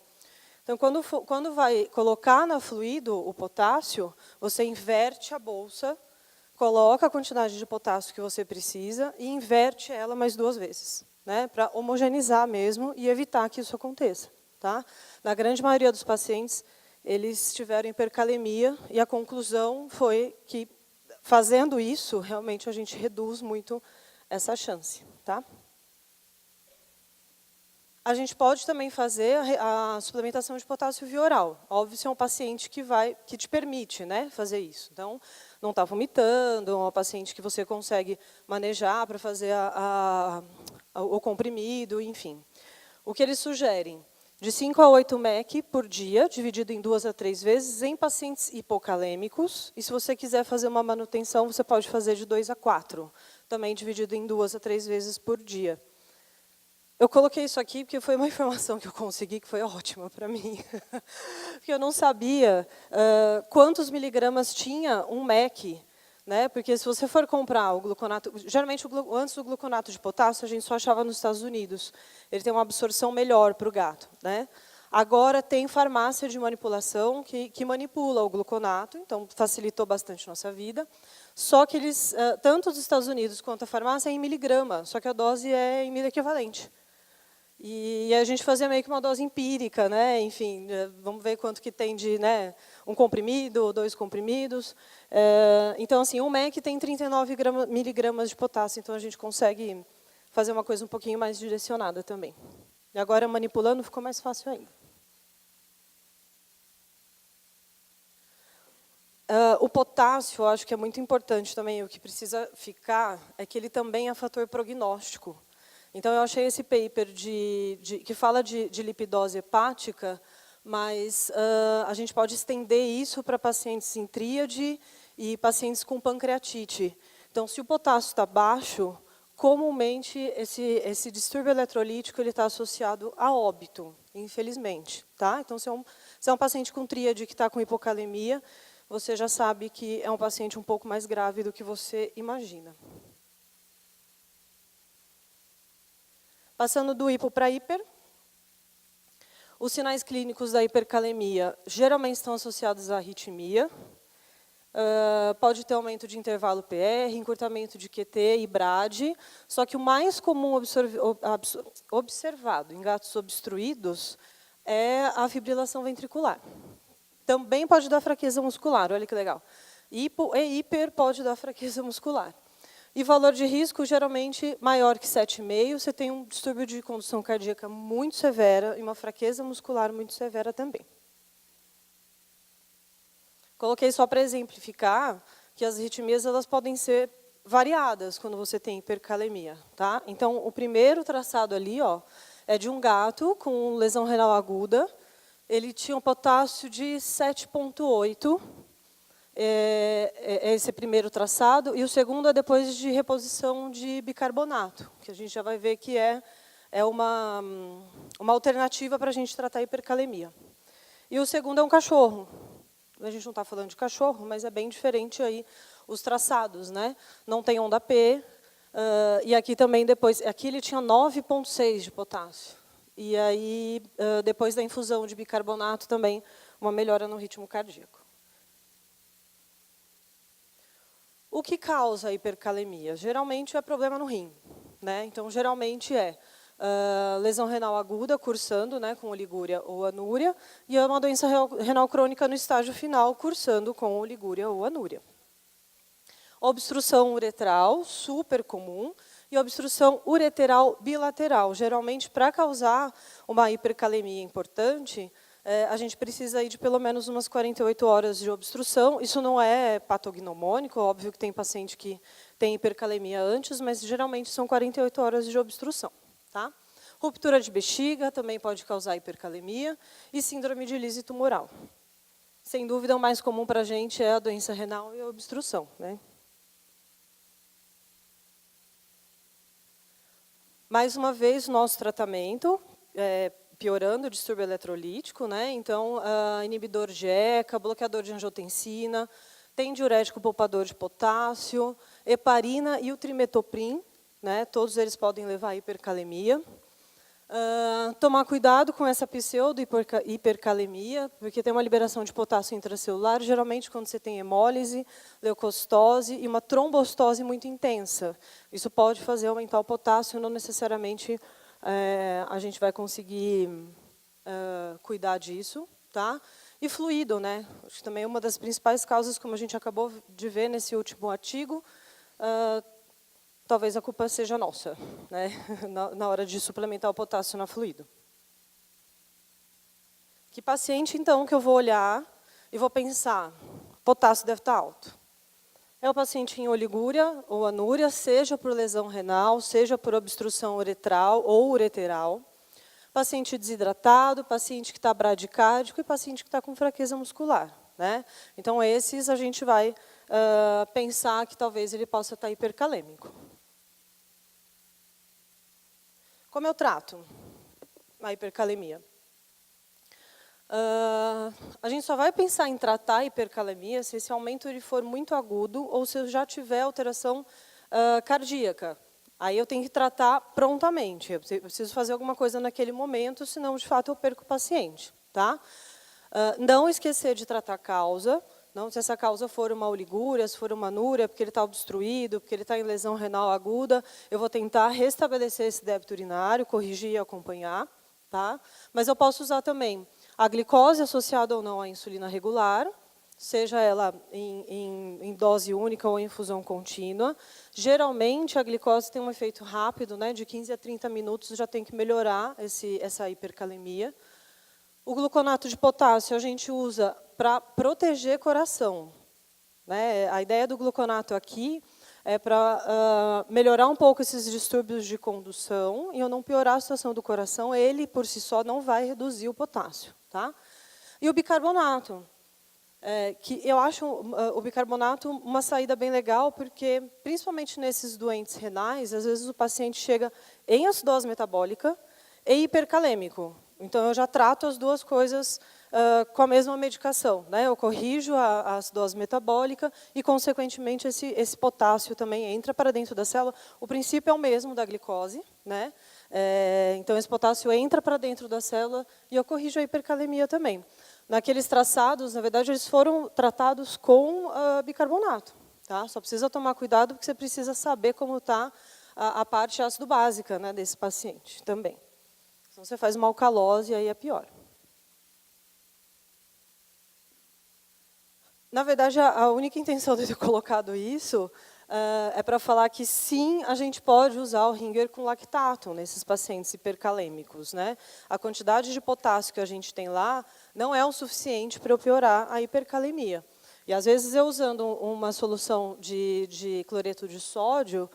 Então, quando vai colocar no fluido o potássio, você inverte a bolsa, coloca a quantidade de potássio que você precisa e inverte ela mais 2 vezes, né? Para homogeneizar mesmo e evitar que isso aconteça, tá? Na grande maioria dos pacientes, eles tiveram hipercalemia e a conclusão foi que, fazendo isso, realmente a gente reduz muito essa chance, tá? A gente pode também fazer a suplementação de potássio via oral. Óbvio, se é um paciente que te permite, né, fazer isso. Então, não está vomitando, é um paciente que você consegue manejar para fazer o comprimido, enfim. O que eles sugerem? De 5 a 8 mEq por dia, dividido em 2 a 3 vezes, em pacientes hipocalêmicos. E se você quiser fazer uma manutenção, você pode fazer de 2 a 4, também dividido em 2 a 3 vezes por dia. Eu coloquei isso aqui porque foi uma informação que eu consegui, que foi ótima para mim. Porque eu não sabia quantos miligramas tinha um mEq. Né? Porque se você for comprar o gluconato, geralmente antes do gluconato de potássio a gente só achava nos Estados Unidos. Ele tem uma absorção melhor para o gato, né? Agora tem farmácia de manipulação que manipula o gluconato, então facilitou bastante nossa vida. Só que eles, tanto os Estados Unidos quanto a farmácia, é em miligrama, só que a dose é em miliequivalente. E a gente fazia meio que uma dose empírica, né? Enfim, vamos ver quanto que tem de, né, um comprimido ou 2 comprimidos. Então, assim, um MEC tem 39 miligramas de potássio, então a gente consegue fazer uma coisa um pouquinho mais direcionada também. E agora, manipulando, ficou mais fácil ainda. O potássio, eu acho que é muito importante também. O que precisa ficar é que ele também é fator prognóstico. Então, eu achei esse paper que fala de lipidose hepática, mas a gente pode estender isso para pacientes em tríade e pacientes com pancreatite. Então, se o potássio está baixo, comumente esse distúrbio eletrolítico ele está associado a óbito, infelizmente. Tá? Então, se é um paciente com tríade que está com hipocalemia, você já sabe que é um paciente um pouco mais grave do que você imagina. Passando do hipo para hiper, os sinais clínicos da hipercalemia geralmente estão associados à arritmia. Pode ter aumento de intervalo PR, encurtamento de QT e BRAD, só que o mais comum observado em gatos obstruídos é a fibrilação ventricular. Também pode dar fraqueza muscular, olha que legal. Hipo e hiper pode dar fraqueza muscular. E valor de risco, geralmente, maior que 7,5, você tem um distúrbio de condução cardíaca muito severa e uma fraqueza muscular muito severa também. Coloquei só para exemplificar que as arritmias elas podem ser variadas quando você tem hipercalemia. Tá? Então, o primeiro traçado ali é de um gato com lesão renal aguda. Ele tinha um potássio de 7,8. Esse primeiro traçado, e o segundo é depois de reposição de bicarbonato, que a gente já vai ver que é uma alternativa para a gente tratar a hipercalemia. E o segundo é um cachorro. A gente não está falando de cachorro, mas é bem diferente aí os traçados, né? Não tem onda P, e aqui também depois, aqui ele tinha 9,6 de potássio. E aí, depois da infusão de bicarbonato também, uma melhora no ritmo cardíaco. O que causa a hipercalemia? Geralmente é problema no rim. Né? Então, geralmente é lesão renal aguda, cursando né, com oligúria ou anúria, e é uma doença renal crônica no estágio final, cursando com oligúria ou anúria. Obstrução uretral, super comum, e obstrução ureteral bilateral. Geralmente, para causar uma hipercalemia importante, a gente precisa aí de pelo menos umas 48 horas de obstrução. Isso não é patognomônico, óbvio que tem paciente que tem hipercalemia antes, mas geralmente são 48 horas de obstrução. Tá? Ruptura de bexiga também pode causar hipercalemia e síndrome de lise tumoral. Sem dúvida, o mais comum para a gente é a doença renal e a obstrução. Né? Mais uma vez, nosso tratamento piorando o distúrbio eletrolítico, né? Então, inibidor de ECA, bloqueador de angiotensina, tem diurético poupador de potássio, heparina e o trimetoprim, né? Todos eles podem levar à hipercalemia. Tomar cuidado com essa pseudo-hipercalemia, porque tem uma liberação de potássio intracelular, geralmente quando você tem hemólise, leucocitose e uma trombocitose muito intensa. Isso pode fazer aumentar o potássio, não necessariamente a gente vai conseguir cuidar disso. Tá? E fluido, né? Acho que também é uma das principais causas, como a gente acabou de ver nesse último artigo, talvez a culpa seja nossa, né? na hora de suplementar o potássio na fluido. Que paciente, então, que eu vou olhar e vou pensar, potássio deve estar alto. É o paciente em oligúria ou anúria, seja por lesão renal, seja por obstrução uretral ou ureteral. Paciente desidratado, paciente que está bradicárdico e paciente que está com fraqueza muscular. Né? Então, esses a gente vai pensar que talvez ele possa estar hipercalêmico. Como eu trato a hipercalemia? A gente só vai pensar em tratar a hipercalemia se esse aumento ele for muito agudo ou se eu já tiver alteração cardíaca. Aí eu tenho que tratar prontamente. Eu preciso fazer alguma coisa naquele momento, senão, de fato, eu perco o paciente. Tá? Não esquecer de tratar a causa. Não, se essa causa for uma oligúria, se for uma anúria, porque ele está obstruído, porque ele está em lesão renal aguda, eu vou tentar restabelecer esse débito urinário, corrigir e acompanhar. Tá? Mas eu posso usar também a glicose associada ou não à insulina regular, seja ela em dose única ou em infusão contínua. Geralmente, a glicose tem um efeito rápido, né, de 15 a 30 minutos, já tem que melhorar essa hipercalemia. O gluconato de potássio a gente usa para proteger coração. Né? A ideia do gluconato aqui é para melhorar um pouco esses distúrbios de condução e eu não piorar a situação do coração. Ele, por si só, não vai reduzir o potássio. Tá? E o bicarbonato. Que eu acho o bicarbonato uma saída bem legal, porque, principalmente nesses doentes renais, às vezes o paciente chega em acidose metabólica e hipercalêmico. Então, eu já trato as duas coisas com a mesma medicação. Né? Eu corrijo a acidose metabólica e, consequentemente, esse potássio também entra para dentro da célula. O princípio é o mesmo da glicose. Né? Então, esse potássio entra para dentro da célula e eu corrijo a hipercalemia também. Naqueles traçados, na verdade, eles foram tratados com bicarbonato. Tá? Só precisa tomar cuidado, porque você precisa saber como está a parte ácido básica, né, desse paciente também. Senão você faz uma alcalose e aí é pior. Na verdade, a única intenção de eu ter colocado isso é para falar que, sim, a gente pode usar o Ringer com lactato nesses pacientes hipercalêmicos. Né? A quantidade de potássio que a gente tem lá não é o suficiente para eu piorar a hipercalemia. E, às vezes, eu usando uma solução de cloreto de sódio,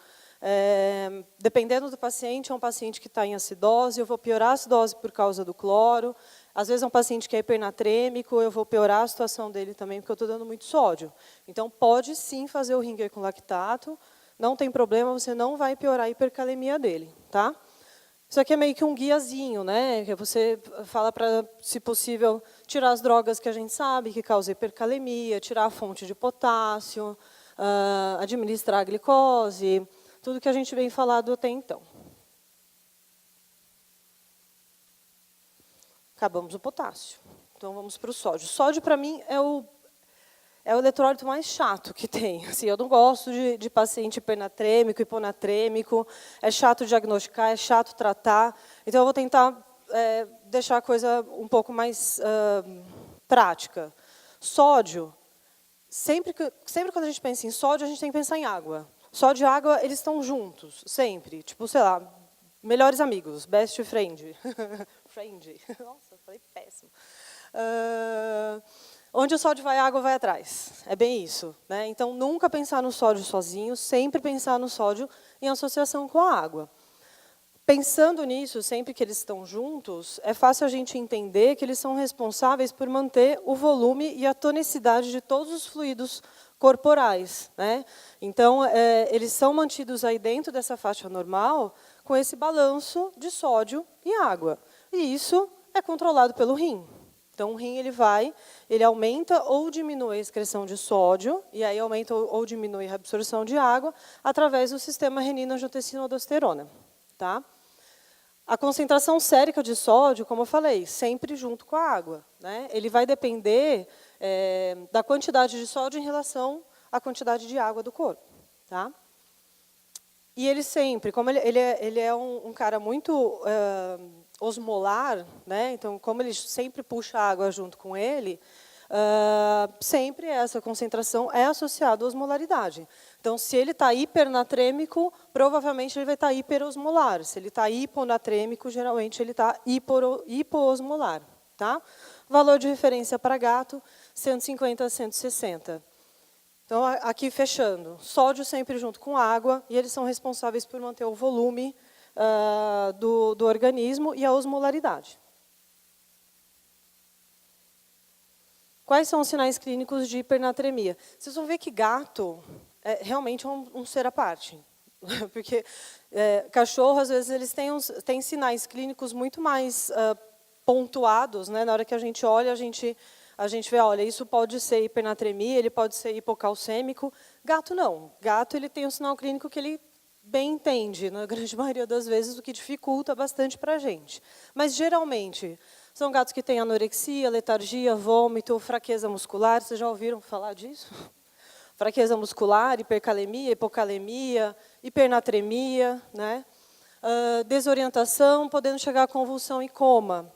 dependendo do paciente, é um paciente que está em acidose, eu vou piorar a acidose por causa do cloro. Às vezes é um paciente que é hipernatrêmico, eu vou piorar a situação dele também, porque eu estou dando muito sódio. Então, pode sim fazer o Ringer com lactato, não tem problema, você não vai piorar a hipercalemia dele. Tá? Isso aqui é meio que um guiazinho, né? Que você fala para, se possível, tirar as drogas que a gente sabe que causam hipercalemia, tirar a fonte de potássio, administrar a glicose, tudo que a gente vem falado até então. Acabamos o potássio. Então, vamos para o sódio. O sódio, para mim, é o eletrólito mais chato que tem. Assim, eu não gosto de paciente hipernatrêmico, hiponatrêmico. É chato diagnosticar, é chato tratar. Então, eu vou tentar deixar a coisa um pouco mais prática. Sódio, sempre quando a gente pensa em sódio, a gente tem que pensar em água. Sódio e água, eles estão juntos, sempre. Tipo, sei lá, melhores amigos, best friend. Friend. Nossa, falei péssimo. Onde o sódio vai, a água vai atrás. É bem isso. Né? Então, nunca pensar no sódio sozinho, sempre pensar no sódio em associação com a água. Pensando nisso, sempre que eles estão juntos, é fácil a gente entender que eles são responsáveis por manter o volume e a tonicidade de todos os fluidos corporais. Né? Então, eles são mantidos aí dentro dessa faixa normal com esse balanço de sódio e água. E isso é controlado pelo rim. Então, o rim ele aumenta ou diminui a excreção de sódio, e aí aumenta ou diminui a absorção de água, através do sistema renina-angiotensina-aldosterona. Tá? A concentração sérica de sódio, como eu falei, sempre junto com a água. Né? Ele vai depender da quantidade de sódio em relação à quantidade de água do corpo. Tá? E ele sempre, como ele é um cara muito osmolar, né? Então, como ele sempre puxa água junto com ele, sempre essa concentração é associada à osmolaridade. Então, se ele está hipernatrêmico, provavelmente ele vai estar hiperosmolar. Se ele está hiponatrêmico, geralmente ele está hipoosmolar. Tá? Valor de referência para gato, 150 a 160. Então, aqui fechando, sódio sempre junto com água, e eles são responsáveis por manter o volume do organismo e a osmolaridade. Quais são os sinais clínicos de hipernatremia? Vocês vão ver que gato realmente é um ser à parte. Porque cachorro, às vezes, eles têm sinais clínicos muito mais pontuados. Né? Na hora que a gente olha, a gente vê, olha, isso pode ser hipernatremia, ele pode ser hipocalcêmico. Gato não. Gato ele tem um sinal clínico que ele bem entende, na grande maioria das vezes, o que dificulta bastante para a gente. Mas, geralmente, são gatos que têm anorexia, letargia, vômito, fraqueza muscular. Vocês já ouviram falar disso? Fraqueza muscular, hipercalemia, hipocalemia, hipernatremia, né? Desorientação, podendo chegar à convulsão e coma.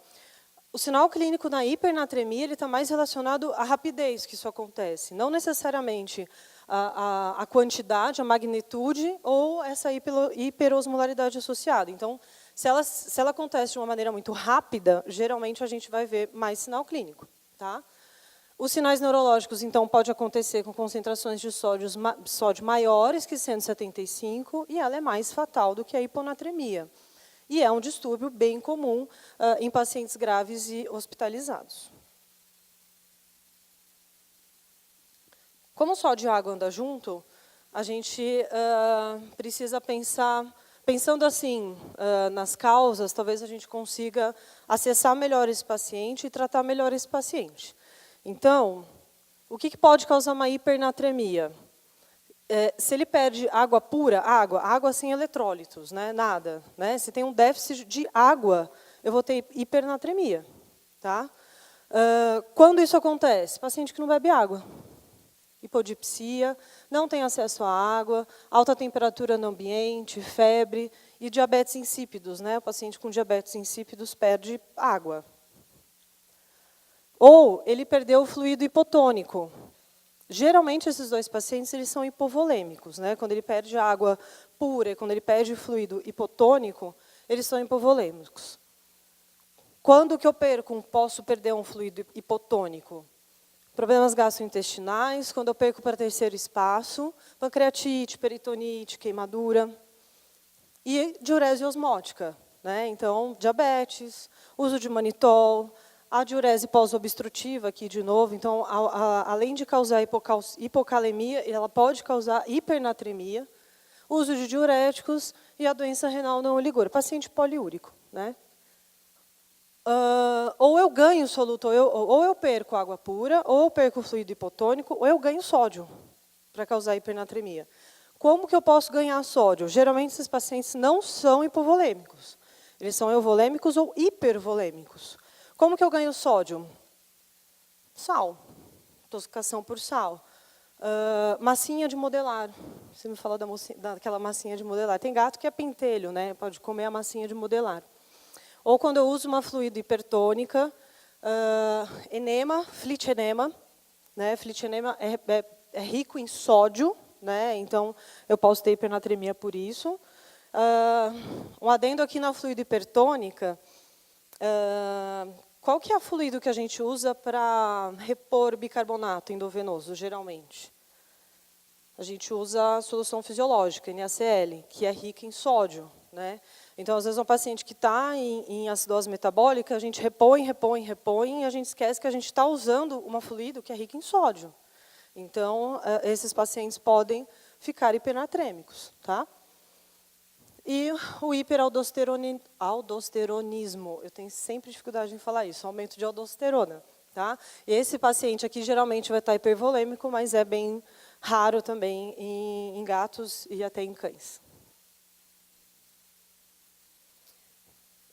O sinal clínico na hipernatremia está mais relacionado à rapidez que isso acontece, não necessariamente a quantidade, a magnitude ou essa hiperosmolaridade associada. Então, se ela acontece de uma maneira muito rápida, geralmente a gente vai ver mais sinal clínico. Tá? Os sinais neurológicos, então, pode acontecer com concentrações de sódio maiores que 175, e ela é mais fatal do que a hiponatremia. E é um distúrbio bem comum em pacientes graves e hospitalizados. Como o sódio e a água andam junto, a gente precisa pensar, pensando assim, nas causas, talvez a gente consiga acessar melhor esse paciente e tratar melhor esse paciente. Então, o que pode causar uma hipernatremia? Se ele perde água pura, água sem eletrólitos, né? Nada. Né? Se tem um déficit de água, eu vou ter hipernatremia. Tá? Quando isso acontece? Paciente que não bebe água. Hipodipsia, não tem acesso à água, alta temperatura no ambiente, febre e diabetes insípidos. Né? O paciente com diabetes insípidos perde água. Ou ele perdeu o fluido hipotônico. Geralmente, esses dois pacientes eles são hipovolêmicos. Né? Quando ele perde água pura e quando ele perde fluido hipotônico, eles são hipovolêmicos. Quando que eu posso perder um fluido hipotônico? Problemas gastrointestinais, quando eu perco para terceiro espaço, pancreatite, peritonite, queimadura. E diurese osmótica. Né? Então, diabetes, uso de manitol, a diurese pós-obstrutiva, aqui de novo, então, além de causar hipocalemia, ela pode causar hipernatremia, uso de diuréticos e a doença renal não oligúria, paciente poliúrico. Né? Ou eu ganho soluto, ou eu perco água pura, ou eu perco fluido hipotônico, ou eu ganho sódio para causar hipernatremia. Como que eu posso ganhar sódio? Geralmente, esses pacientes não são hipovolêmicos. Eles são euvolêmicos ou hipervolêmicos. Como que eu ganho sódio? Sal. Intoxicação por sal. Massinha de modelar. Você me falou daquela massinha de modelar. Tem gato que é pentelho, né? Pode comer a massinha de modelar. Ou quando eu uso uma fluido hipertônica, enema, flitinema. Né? Flitinema é rico em sódio, né? Então eu posso ter hipernatremia por isso. Um adendo aqui na fluido hipertônica. Qual que é o fluido que a gente usa para repor bicarbonato endovenoso, geralmente? A gente usa a solução fisiológica, NaCl, que é rica em sódio. Né? Então, às vezes, um paciente que está em acidose metabólica, a gente repõe, e a gente esquece que a gente está usando um fluido que é rico em sódio. Então, esses pacientes podem ficar hipernatrêmicos. Tá? E o hiperaldosteronismo, eu tenho sempre dificuldade em falar isso, aumento de aldosterona. Tá? E esse paciente aqui geralmente vai estar hipervolêmico, mas é bem raro também em gatos e até em cães.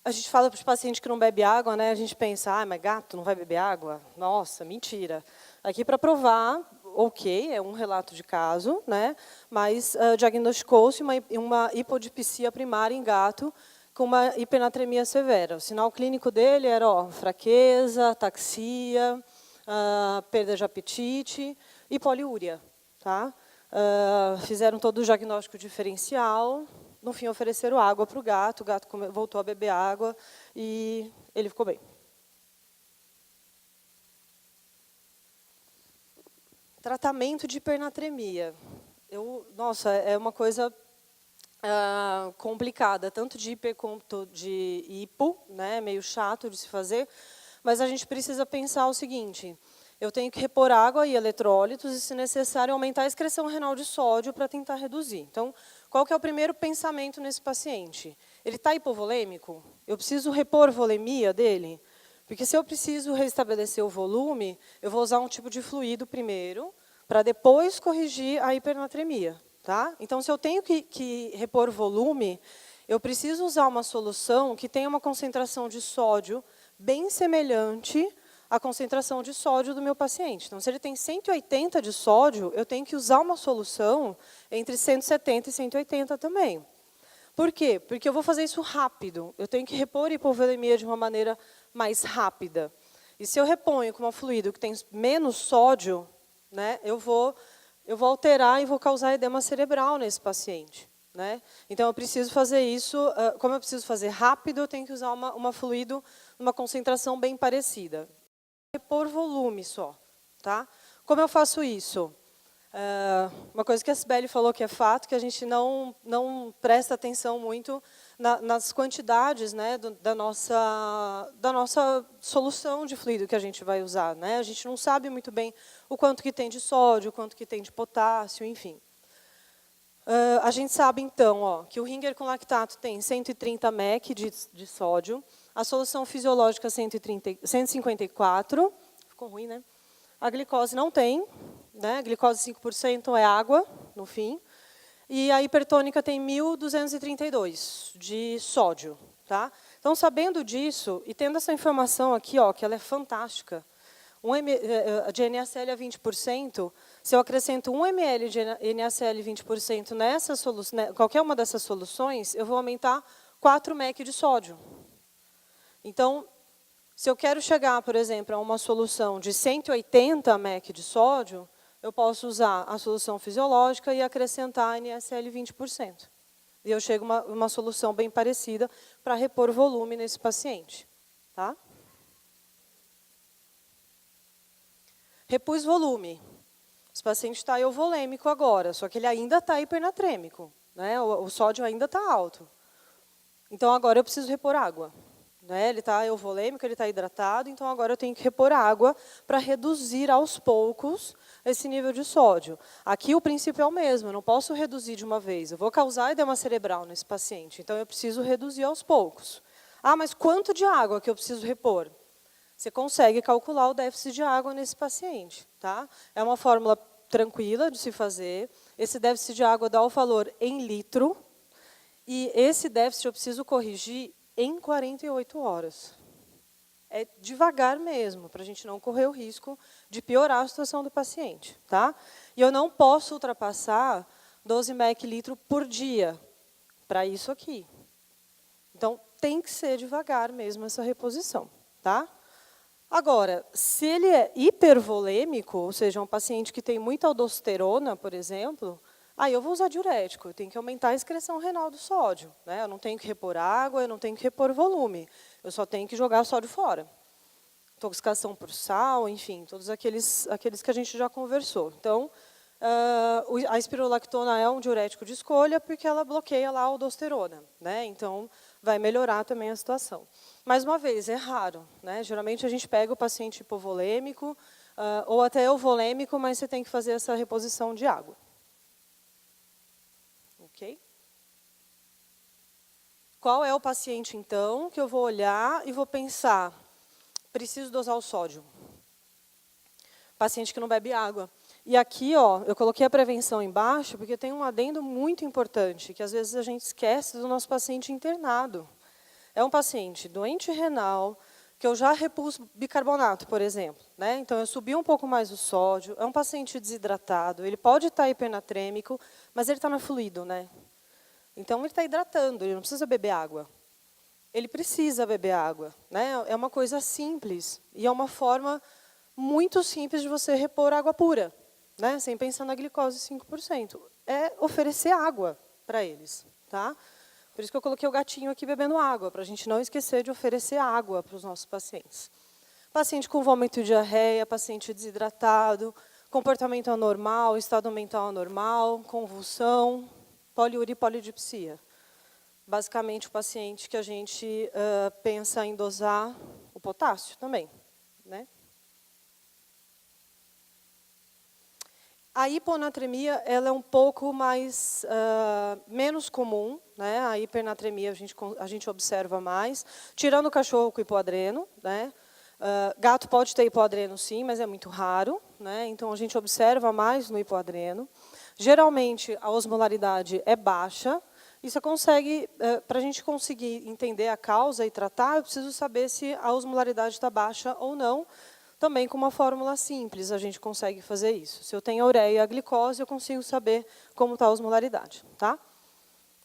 A gente fala para os pacientes que não bebem água, né? A gente pensa, mas gato não vai beber água? Nossa, mentira. Aqui para provar, ok, é um relato de caso, né? Mas diagnosticou-se uma hipodipsia primária em gato com uma hipernatremia severa. O sinal clínico dele era fraqueza, ataxia, perda de apetite e poliúria. Tá? Fizeram todo o diagnóstico diferencial. No fim, ofereceram água para o gato voltou a beber água e ele ficou bem. Tratamento de hipernatremia. Nossa, é uma coisa complicada, tanto de hiper quanto de hipo, né, meio chato de se fazer, mas a gente precisa pensar o seguinte: eu tenho que repor água e eletrólitos e, se necessário, aumentar a excreção renal de sódio para tentar reduzir. Então, qual que é o primeiro pensamento nesse paciente? Ele está hipovolêmico? Eu preciso repor volemia dele? Porque se eu preciso restabelecer o volume, eu vou usar um tipo de fluido primeiro, para depois corrigir a hipernatremia. Tá? Então, se eu tenho que repor volume, eu preciso usar uma solução que tenha uma concentração de sódio bem semelhante à concentração de sódio do meu paciente. Então, se ele tem 180 de sódio, eu tenho que usar uma solução entre 170 e 180 também. Por quê? Porque eu vou fazer isso rápido. Eu tenho que repor hipovolemia de uma maneira mais rápida. E se eu reponho com um fluido que tem menos sódio, né, eu vou alterar e vou causar edema cerebral nesse paciente. Né? Então, eu preciso fazer isso, como eu preciso fazer rápido, eu tenho que usar uma fluido numa concentração bem parecida. Repor volume só. Tá? Como eu faço isso? Uma coisa que a Sibeli falou que é fato, que a gente não presta atenção muito nas quantidades, né, da nossa solução de fluido que a gente vai usar. Né? A gente não sabe muito bem o quanto que tem de sódio, o quanto que tem de potássio, enfim. A gente sabe, então, que o Ringer com lactato tem 130 mEq de sódio, a solução fisiológica 154, ficou ruim, né? A glicose não tem, né? A glicose 5% é água, no fim. E a hipertônica tem 1.232 de sódio. Tá? Então, sabendo disso, e tendo essa informação aqui, que ela é fantástica, de NaCl a 20%, se eu acrescento 1 ml de NaCl 20% nessa solução, qualquer uma dessas soluções, eu vou aumentar 4 mEq de sódio. Então, se eu quero chegar, por exemplo, a uma solução de 180 mEq de sódio, eu posso usar a solução fisiológica e acrescentar NaCl 20%. E eu chego a uma solução bem parecida para repor volume nesse paciente. Tá? Repus volume. Esse paciente está euvolêmico agora, só que ele ainda está hipernatrêmico. Né? O sódio ainda está alto. Então, agora eu preciso repor água. Né? Ele está euvolêmico, ele está hidratado, então agora eu tenho que repor água para reduzir aos poucos esse nível de sódio. Aqui o princípio é o mesmo, eu não posso reduzir de uma vez. Eu vou causar edema cerebral nesse paciente, então eu preciso reduzir aos poucos. Ah, mas quanto de água que eu preciso repor? Você consegue calcular o déficit de água nesse paciente. Tá? É uma fórmula tranquila de se fazer. Esse déficit de água dá o valor em litro. E esse déficit eu preciso corrigir em 48 horas. É devagar mesmo, para a gente não correr o risco de piorar a situação do paciente. Tá? E eu não posso ultrapassar 12 mEq litro por dia para isso aqui. Então, tem que ser devagar mesmo essa reposição. Tá? Agora, se ele é hipervolêmico, ou seja, um paciente que tem muita aldosterona, por exemplo, aí eu vou usar diurético, eu tenho que aumentar a excreção renal do sódio. Né? Eu não tenho que repor água, eu não tenho que repor volume. Eu só tenho que jogar o sódio fora. Intoxicação por sal, enfim, todos aqueles que a gente já conversou. Então, a espirolactona é um diurético de escolha porque ela bloqueia lá a aldosterona. Né? Então, vai melhorar também a situação. Mais uma vez, é raro. Né? Geralmente, a gente pega o paciente hipovolêmico ou até euvolêmico, mas você tem que fazer essa reposição de água. Okay? Qual é o paciente, então, que eu vou olhar e vou pensar, preciso dosar o sódio? Paciente que não bebe água. E aqui, eu coloquei a prevenção embaixo, porque tem um adendo muito importante, que às vezes a gente esquece do nosso paciente internado. É um paciente doente renal, que eu já repus bicarbonato, por exemplo. Né? Então, eu subi um pouco mais o sódio, é um paciente desidratado, ele pode estar hipernatrêmico, mas ele está no fluido, né? Então, ele está hidratando, ele não precisa beber água. Ele precisa beber água. Né? É uma coisa simples, e é uma forma muito simples de você repor água pura, né? Sem pensar na glicose 5%. É oferecer água para eles. Tá? Por isso que eu coloquei o gatinho aqui bebendo água, para a gente não esquecer de oferecer água para os nossos pacientes. Paciente com vômito e diarreia, paciente desidratado, comportamento anormal, estado mental anormal, convulsão, poliúria e polidipsia. Basicamente, o paciente que a gente pensa em dosar o potássio também. Né? A hiponatremia ela é um pouco mais menos comum, né? A hipernatremia a gente observa mais, tirando o cachorro com hipoadreno, né? Gato pode ter hipoadreno sim, mas é muito raro, né? Então a gente observa mais no hipoadreno. Geralmente, a osmolaridade é baixa, e você consegue, para a gente conseguir entender a causa e tratar, eu preciso saber se a osmolaridade está baixa ou não. Também com uma fórmula simples a gente consegue fazer isso. Se eu tenho a ureia e a glicose, eu consigo saber como está a osmolaridade. Tá?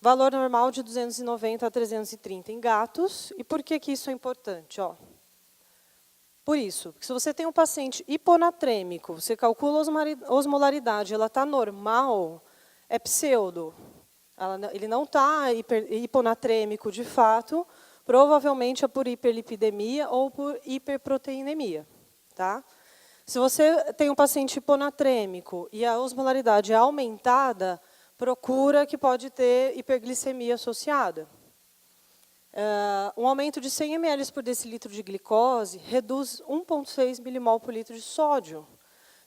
Valor normal de 290 a 330 em gatos. E por que isso é importante? Ó, por isso, porque se você tem um paciente hiponatrêmico, você calcula a osmolaridade, ela está normal, é pseudo. Ele não está hiponatrêmico de fato, provavelmente é por hiperlipidemia ou por hiperproteinemia. Tá? Se você tem um paciente hiponatrêmico e a osmolaridade é aumentada, procura que pode ter hiperglicemia associada. Um aumento de 100 ml por decilitro de glicose reduz 1,6 milimol por litro de sódio.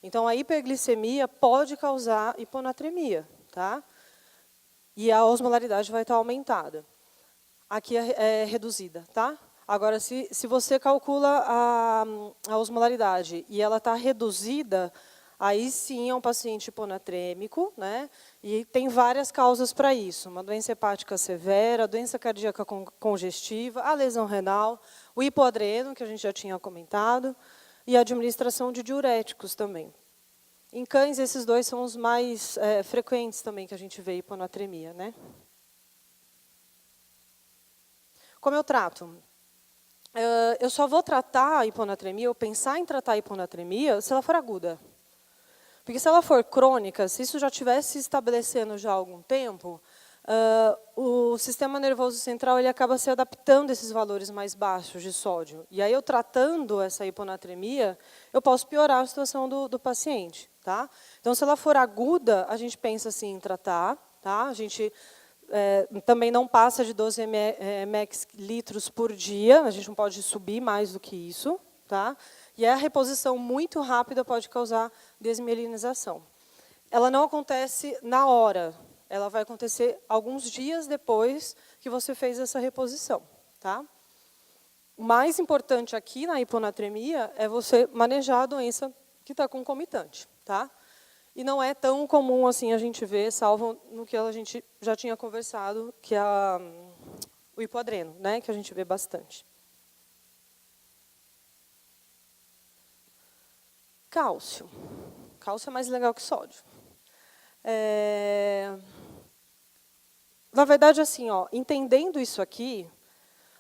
Então, a hiperglicemia pode causar hiponatremia. Tá? E a osmolaridade vai estar aumentada. Aqui é reduzida. Tá? Agora, se você calcula a osmolaridade e ela está reduzida, aí sim é um paciente hiponatrêmico, né? E tem várias causas para isso. Uma doença hepática severa, doença cardíaca congestiva, a lesão renal, o hipoadreno, que a gente já tinha comentado, e a administração de diuréticos também. Em cães, esses dois são os mais frequentes também que a gente vê hiponatremia. Né? Como eu trato? Eu só vou tratar a hiponatremia, ou pensar em tratar a hiponatremia, se ela for aguda. Porque se ela for crônica, se isso já estivesse se estabelecendo já há algum tempo, o sistema nervoso central ele acaba se adaptando a esses valores mais baixos de sódio. E aí, eu tratando essa hiponatremia, eu posso piorar a situação do paciente. Tá? Então, se ela for aguda, a gente pensa assim em tratar. Tá? A gente também não passa de 12 ml por dia, a gente não pode subir mais do que isso. Tá? E a reposição muito rápida pode causar desmielinização. Ela não acontece na hora, ela vai acontecer alguns dias depois que você fez essa reposição. Tá? O mais importante aqui na hiponatremia é você manejar a doença que está concomitante. Tá? E não é tão comum assim a gente ver, salvo no que a gente já tinha conversado, que é o hipoadreno, né, que a gente vê bastante. Cálcio. Cálcio é mais legal que sódio. Na verdade, assim, ó, entendendo isso aqui,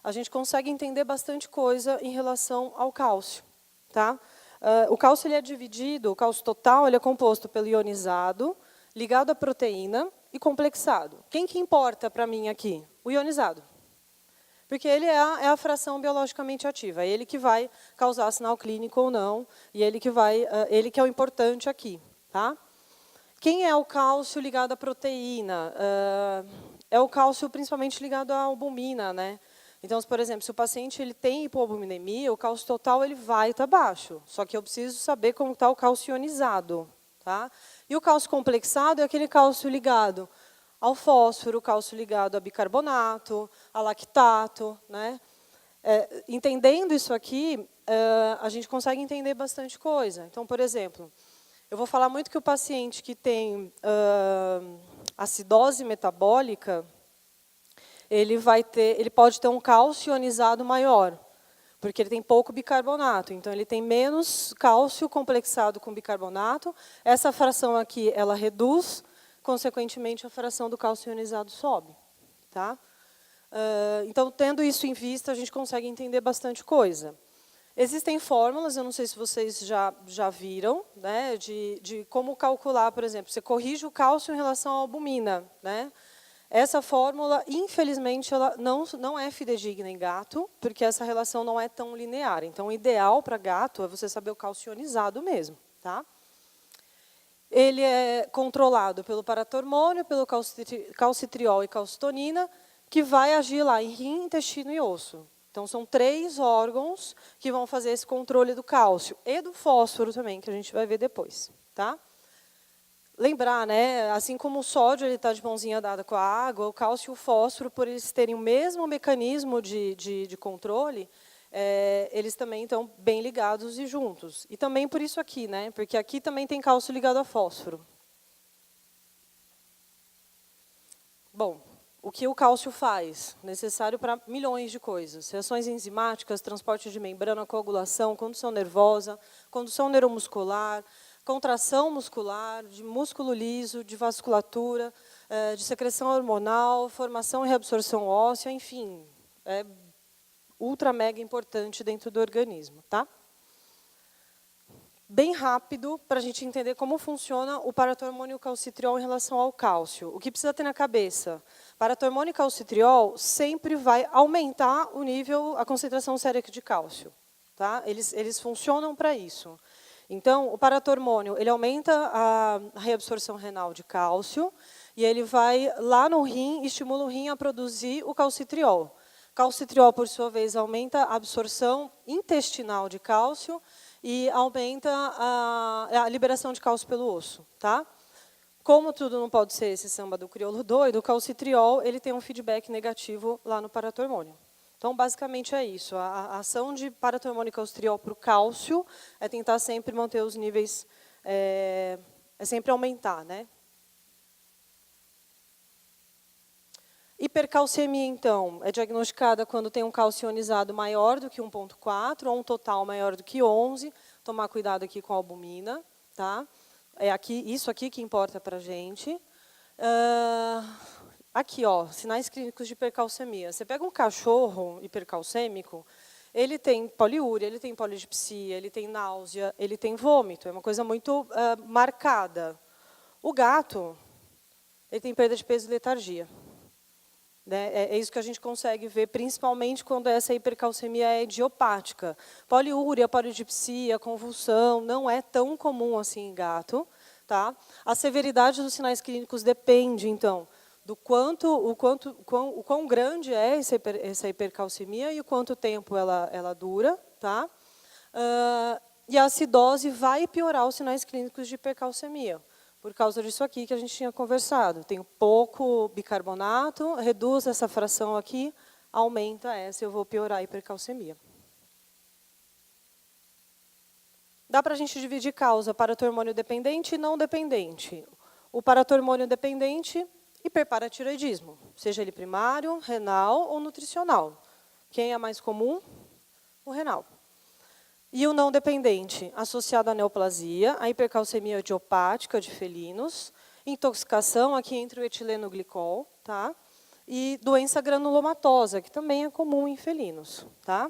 a gente consegue entender bastante coisa em relação ao cálcio. Tá? O cálcio ele é dividido, o cálcio total ele é composto pelo ionizado, ligado à proteína e complexado. Quem que importa para mim aqui? O ionizado. Porque ele é a fração biologicamente ativa, é ele que vai causar sinal clínico ou não, e ele que é o importante aqui. Tá? Quem é o cálcio ligado à proteína? É o cálcio principalmente ligado à albumina, né? Então, por exemplo, se o paciente ele tem hipoalbuminemia, o cálcio total ele vai estar baixo. Só que eu preciso saber como está o cálcio ionizado. Tá? E o cálcio complexado é aquele cálcio ligado ao fósforo, o cálcio ligado a bicarbonato, a lactato. Né? Entendendo isso aqui, a gente consegue entender bastante coisa. Então, por exemplo, eu vou falar muito que o paciente que tem acidose metabólica, ele pode ter um cálcio ionizado maior, porque ele tem pouco bicarbonato. Então, ele tem menos cálcio complexado com bicarbonato. Essa fração aqui, ela reduz, consequentemente, a fração do cálcio ionizado sobe. Tá? Então, tendo isso em vista, a gente consegue entender bastante coisa. Existem fórmulas, eu não sei se vocês já viram, né, de como calcular, por exemplo, você corrige o cálcio em relação à albumina. Né? Essa fórmula, infelizmente, ela não é fidedigna em gato, porque essa relação não é tão linear. Então, o ideal para gato é você saber o cálcio ionizado mesmo. Tá? Ele é controlado pelo paratormônio, pelo calcitriol e calcitonina, que vai agir lá em rim, intestino e osso. Então, são 3 órgãos que vão fazer esse controle do cálcio e do fósforo também, que a gente vai ver depois. Tá? Lembrar, né, assim como o sódio está de mãozinha dada com a água, o cálcio e o fósforo, por eles terem o mesmo mecanismo de controle, eles também estão bem ligados e juntos. E também por isso aqui, né, porque aqui também tem cálcio ligado a fósforo. Bom, o que o cálcio faz? Necessário para milhões de coisas. Reações enzimáticas, transporte de membrana, coagulação, condução nervosa, condução neuromuscular, contração muscular, de músculo liso, de vasculatura, de secreção hormonal, formação e reabsorção óssea, enfim, é ultra mega importante dentro do organismo, tá? Bem rápido, para a gente entender como funciona o paratormônio e o calcitriol em relação ao cálcio. O que precisa ter na cabeça? Paratormônio e calcitriol sempre vai aumentar o nível, a concentração sérica de cálcio. Tá? Eles funcionam para isso. Então, o paratormônio ele aumenta a reabsorção renal de cálcio e ele vai lá no rim, estimula o rim a produzir o calcitriol. Calcitriol, por sua vez, aumenta a absorção intestinal de cálcio e aumenta a liberação de cálcio pelo osso. Tá? Como tudo não pode ser esse samba do crioulo doido, o calcitriol ele tem um feedback negativo lá no paratormônio. Então, basicamente, é isso. A ação de paratormônio e calcitriol para o cálcio é tentar sempre manter os níveis, é sempre aumentar, né? Hipercalcemia, então, é diagnosticada quando tem um cálcio ionizado maior do que 1,4 ou um total maior do que 11. Tomar cuidado aqui com a albumina, tá? É isso aqui que importa para a gente. Aqui, ó, sinais clínicos de hipercalcemia. Você pega um cachorro hipercalcêmico, ele tem poliúria, ele tem polidipsia, ele tem náusea, ele tem vômito. É uma coisa muito marcada. O gato, ele tem perda de peso e letargia. Né? É isso que a gente consegue ver, principalmente quando essa hipercalcemia é idiopática. Poliúria, polidipsia, convulsão, não é tão comum assim em gato. Tá? A severidade dos sinais clínicos depende, então, do o quão grande é essa hipercalcemia e o quanto tempo ela dura. Tá? E a acidose vai piorar os sinais clínicos de hipercalcemia. Por causa disso aqui que a gente tinha conversado. Tem pouco bicarbonato, reduz essa fração aqui, aumenta essa, eu vou piorar a hipercalcemia. Dá para a gente dividir causa paratormônio dependente e não dependente. O paratormônio dependente, hiperparatiroidismo, seja ele primário, renal ou nutricional. Quem é mais comum? O renal. E o não dependente, associado à neoplasia, a hipercalcemia idiopática de felinos, intoxicação, aqui entre o etilenoglicol, tá? E doença granulomatosa, que também é comum em felinos. Tá?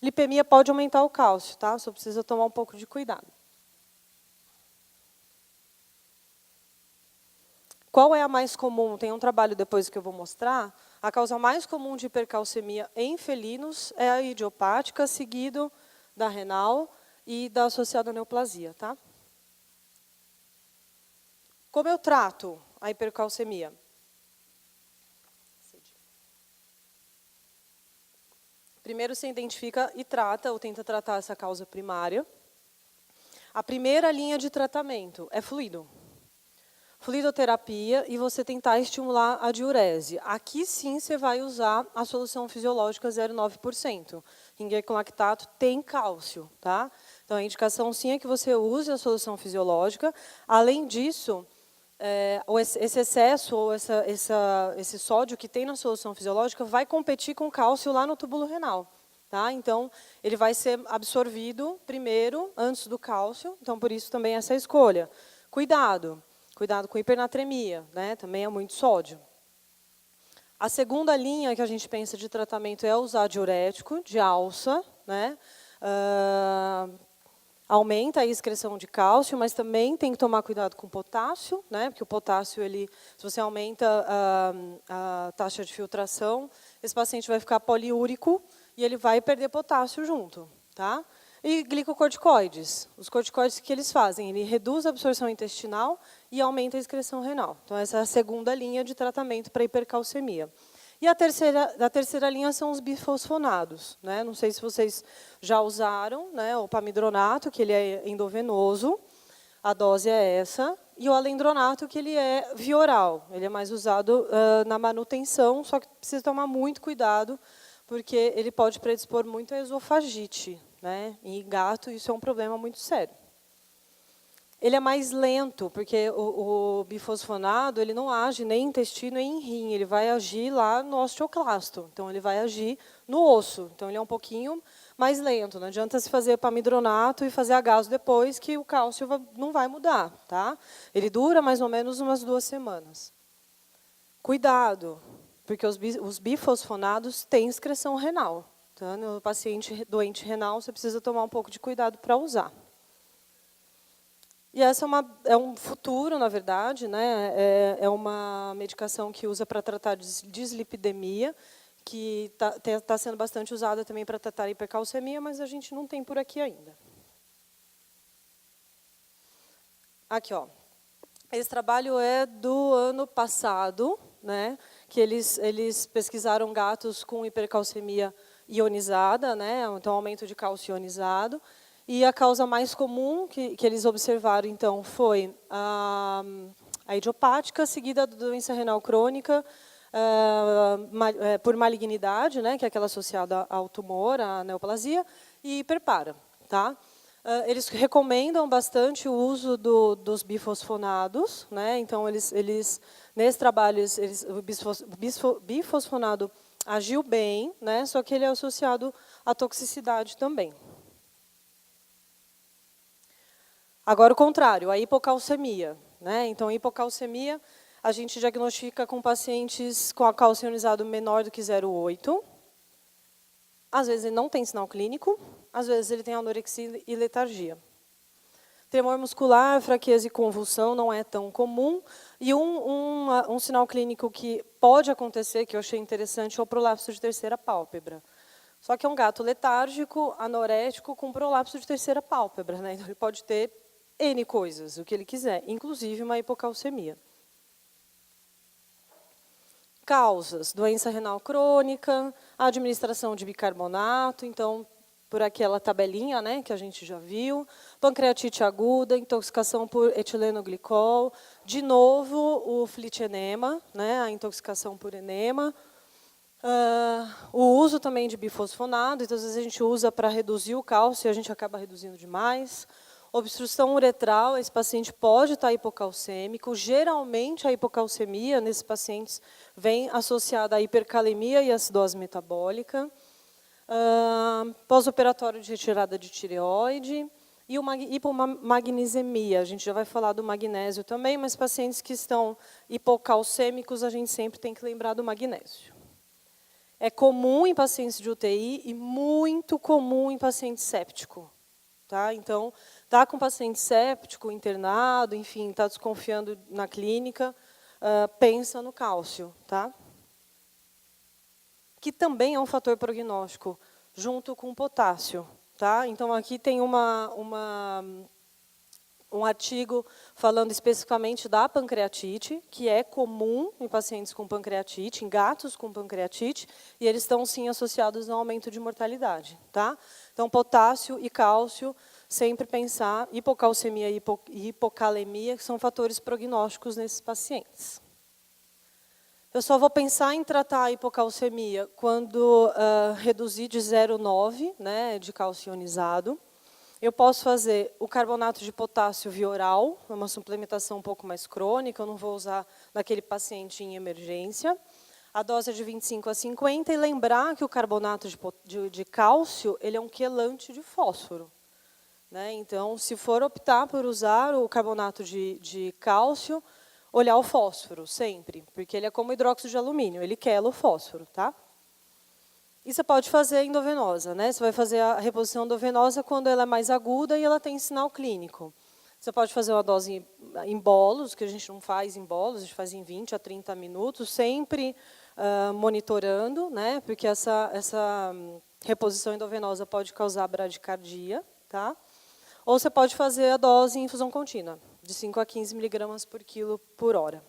Lipemia pode aumentar o cálcio, tá? Só precisa tomar um pouco de cuidado. Qual é a mais comum? Tem um trabalho depois que eu vou mostrar. A causa mais comum de hipercalcemia em felinos é a idiopática, seguido da renal e da associada à neoplasia. Tá? Como eu trato a hipercalcemia? Primeiro você identifica e trata, ou tenta tratar essa causa primária. A primeira linha de tratamento é fluido. Fluidoterapia e você tentar estimular a diurese. Aqui sim você vai usar a solução fisiológica 0,9%. Ringuer com lactato tem cálcio. Tá? Então a indicação sim é que você use a solução fisiológica. Além disso, esse excesso ou esse sódio que tem na solução fisiológica vai competir com cálcio lá no túbulo renal. Tá? Então, ele vai ser absorvido primeiro, antes do cálcio. Então, por isso também essa escolha. Cuidado com hipernatremia, né? Também é muito sódio. A segunda linha que a gente pensa de tratamento é usar diurético, de alça, né? Aumenta a excreção de cálcio, mas também tem que tomar cuidado com o potássio, né? Porque o potássio, se você aumenta a taxa de filtração, esse paciente vai ficar poliúrico e ele vai perder potássio junto. Tá? E glicocorticoides. Os corticoides, que eles fazem? Ele reduz a absorção intestinal e aumenta a excreção renal. Então, essa é a segunda linha de tratamento para hipercalcemia. E a terceira linha são os bifosfonados. Né? Não sei se vocês já usaram, né? O pamidronato, que ele é endovenoso, a dose é essa, e o alendronato, que ele é via oral. Ele é mais usado na manutenção, só que precisa tomar muito cuidado, porque ele pode predispor muito a esofagite. Né? Em gato, isso é um problema muito sério. Ele é mais lento, porque o bifosfonado ele não age nem em intestino nem em rim, ele vai agir lá no osteoclasto, então ele vai agir no osso, então ele é um pouquinho mais lento. Não adianta se fazer pamidronato e fazer agaso depois, que o cálcio não vai mudar. Tá? Ele dura mais ou menos umas 2 semanas. Cuidado, porque os bifosfonados têm excreção renal. Tá? No paciente doente renal, você precisa tomar um pouco de cuidado para usar. E essa é um futuro, na verdade, né? É uma medicação que usa para tratar dislipidemia, que está sendo bastante usada também para tratar hipercalcemia, mas a gente não tem por aqui ainda. Aqui, ó. Esse trabalho é do ano passado, né? Que eles pesquisaram gatos com hipercalcemia ionizada, né? Então aumento de cálcio ionizado. E a causa mais comum que eles observaram, então, foi a idiopática, seguida da doença renal crônica, por malignidade, né, que é aquela associada ao tumor, à neoplasia, e hiperpara. Tá? Eles recomendam bastante o uso dos bifosfonados. Né? Então, nesse trabalho, o bifosfonado agiu bem, né, só que ele é associado à toxicidade também. Agora, o contrário, a hipocalcemia. Né? Então, a hipocalcemia, a gente diagnostica com pacientes com a cálcio ionizado menor do que 0,8. Às vezes, ele não tem sinal clínico, às vezes, ele tem anorexia e letargia. Tremor muscular, fraqueza e convulsão não é tão comum. E um sinal clínico que pode acontecer, que eu achei interessante, é o prolapso de terceira pálpebra. Só que é um gato letárgico, anorético, com prolapso de terceira pálpebra. Né? Então, ele pode ter N coisas, o que ele quiser, inclusive uma hipocalcemia. Causas: doença renal crônica, administração de bicarbonato, então, por aquela tabelinha, né, que a gente já viu, pancreatite aguda, intoxicação por etilenoglicol, de novo o flitinema, né, a intoxicação por enema, o uso também de bifosfonado, então, às vezes a gente usa para reduzir o cálcio e a gente acaba reduzindo demais. Obstrução uretral, esse paciente pode estar hipocalcêmico. Geralmente, a hipocalcemia nesses pacientes vem associada à hipercalemia e acidose metabólica. Pós-operatório de retirada de tireoide. E uma hipomagnesemia. A gente já vai falar do magnésio também, mas pacientes que estão hipocalcêmicos, a gente sempre tem que lembrar do magnésio. É comum em pacientes de UTI e muito comum em paciente séptico. Tá? Então, está com paciente séptico, internado, enfim, está desconfiando na clínica, pensa no cálcio. Tá? Que também é um fator prognóstico, junto com o potássio. Tá? Então, aqui tem um artigo falando especificamente da pancreatite, que é comum em pacientes com pancreatite, em gatos com pancreatite, e eles estão, sim, associados ao aumento de mortalidade. Tá? Então, potássio e cálcio, sempre pensar hipocalcemia e hipocalemia, que são fatores prognósticos nesses pacientes. Eu só vou pensar em tratar a hipocalcemia quando reduzir de 0,9, né, de cálcio ionizado. Eu posso fazer o carbonato de potássio via oral, uma suplementação um pouco mais crônica, eu não vou usar naquele paciente em emergência. A dose é de 25 a 50, e lembrar que o carbonato de cálcio ele é um quelante de fósforo. Né? Então, se for optar por usar o carbonato de cálcio, olhar o fósforo, sempre, porque ele é como hidróxido de alumínio, ele quela o fósforo. Tá? E você pode fazer endovenosa. Né? Você vai fazer a reposição endovenosa quando ela é mais aguda e ela tem sinal clínico. Você pode fazer uma dose em bolos, que a gente não faz em bolos, a gente faz em 20 a 30 minutos, sempre monitorando, né? Porque essa reposição endovenosa pode causar bradicardia. Tá? Ou você pode fazer a dose em infusão contínua, de 5 a 15 miligramas por quilo por hora.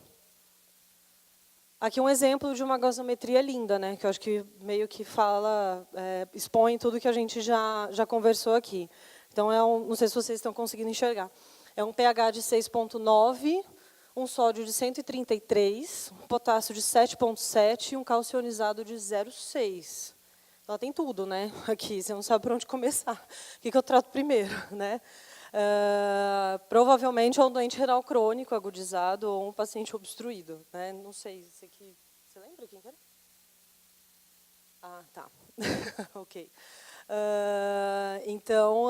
Aqui um exemplo de uma gasometria linda, né, que eu acho que meio que expõe tudo que a gente já conversou aqui. Então, não sei se vocês estão conseguindo enxergar. É um pH de 6,9, um sódio de 133, um potássio de 7,7 e um cálcio ionizado de 0,6. Ela tem tudo, né? Aqui, você não sabe por onde começar. O que eu trato primeiro, né? Provavelmente é um doente renal crônico agudizado ou um paciente obstruído, né? Não sei, esse aqui, você lembra quem que era? Ah, tá. Ok. Então,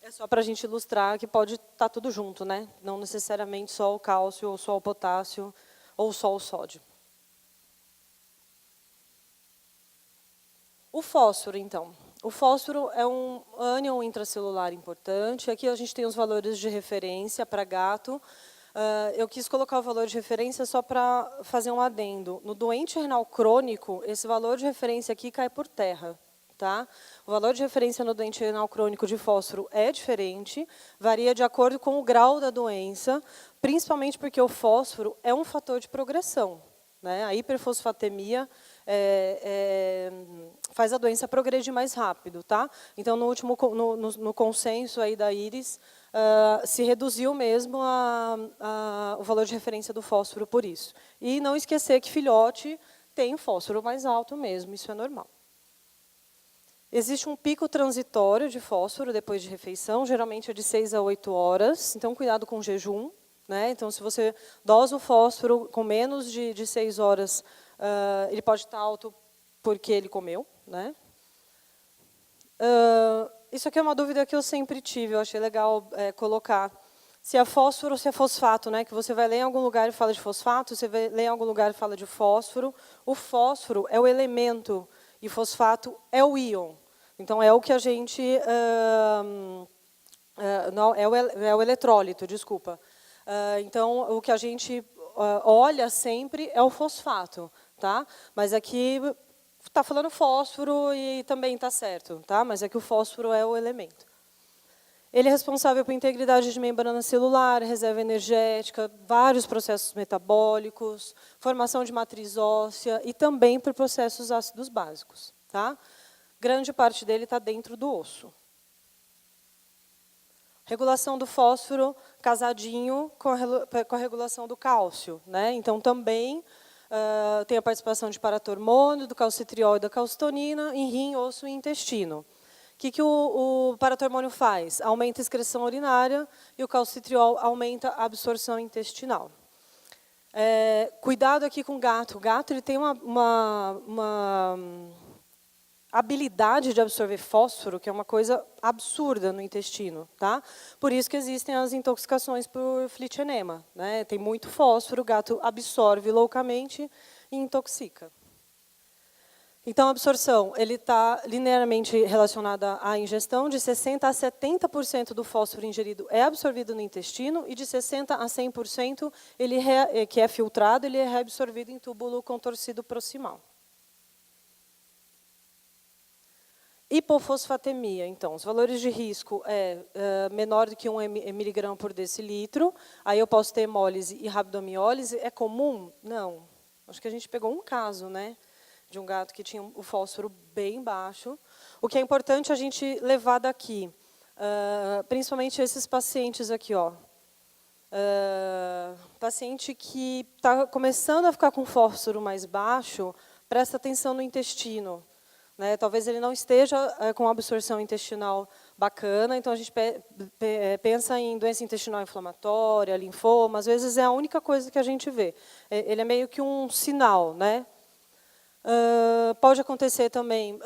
é só para a gente ilustrar que pode estar tudo junto, né? Não necessariamente só o cálcio, ou só o potássio, ou só o sódio. O fósforo, então. O fósforo é um ânion intracelular importante. Aqui a gente tem os valores de referência para gato. Eu quis colocar o valor de referência só para fazer um adendo. No doente renal crônico, esse valor de referência aqui cai por terra. Tá? O valor de referência no doente renal crônico de fósforo é diferente, varia de acordo com o grau da doença, principalmente porque o fósforo é um fator de progressão, né? A hiperfosfatemia faz a doença progredir mais rápido. Tá? Então, no consenso aí da IRIS, se reduziu mesmo o valor de referência do fósforo por isso. E não esquecer que filhote tem fósforo mais alto mesmo, isso é normal. Existe um pico transitório de fósforo depois de refeição, geralmente é de 6 a 8 horas, então cuidado com o jejum. Né? Então, se você dosa o fósforo com menos de 6 horas, ele pode estar alto porque ele comeu. Né? Isso aqui é uma dúvida que eu sempre tive, eu achei legal colocar. Se é fósforo ou se é fosfato, né? Que você vai ler em algum lugar e fala de fosfato, você vai ler em algum lugar e fala de fósforo. O fósforo é o elemento e fosfato é o íon. Então, é o que a gente... não, é o eletrólito, desculpa. Então, o que a gente olha sempre é o fosfato. Tá? Mas aqui está falando fósforo e também está certo. Tá? Mas é que o fósforo é o elemento. Ele é responsável por integridade de membrana celular, reserva energética, vários processos metabólicos, formação de matriz óssea e também por processos ácidos básicos. Tá? Grande parte dele está dentro do osso. Regulação do fósforo casadinho com a regulação do cálcio. Né? Então, também tem a participação de paratormônio, do calcitriol e da calcitonina em rim, osso e intestino. O que o paratormônio faz? Aumenta a excreção urinária e o calcitriol aumenta a absorção intestinal. Cuidado aqui com o gato. O gato ele tem uma habilidade de absorver fósforo, que é uma coisa absurda no intestino. Tá? Por isso que existem as intoxicações por flitinema. Né? Tem muito fósforo, o gato absorve loucamente e intoxica. Então, a absorção está linearmente relacionada à ingestão. De 60% a 70% do fósforo ingerido é absorvido no intestino e de 60% a 100% que é filtrado, ele é reabsorvido em túbulo contorcido proximal. Hipofosfatemia, então, os valores de risco menor do que 1 miligrama por decilitro. Aí eu posso ter hemólise e rabdomiólise. É comum? Não. Acho que a gente pegou um caso, né? De um gato que tinha o fósforo bem baixo. O que é importante a gente levar daqui, principalmente esses pacientes aqui, ó. Paciente que está começando a ficar com fósforo mais baixo, presta atenção no intestino. Né? Talvez ele não esteja com absorção intestinal bacana, então a gente pensa em doença intestinal inflamatória, linfoma, às vezes é a única coisa que a gente vê. Ele é meio que um sinal, né? Pode acontecer também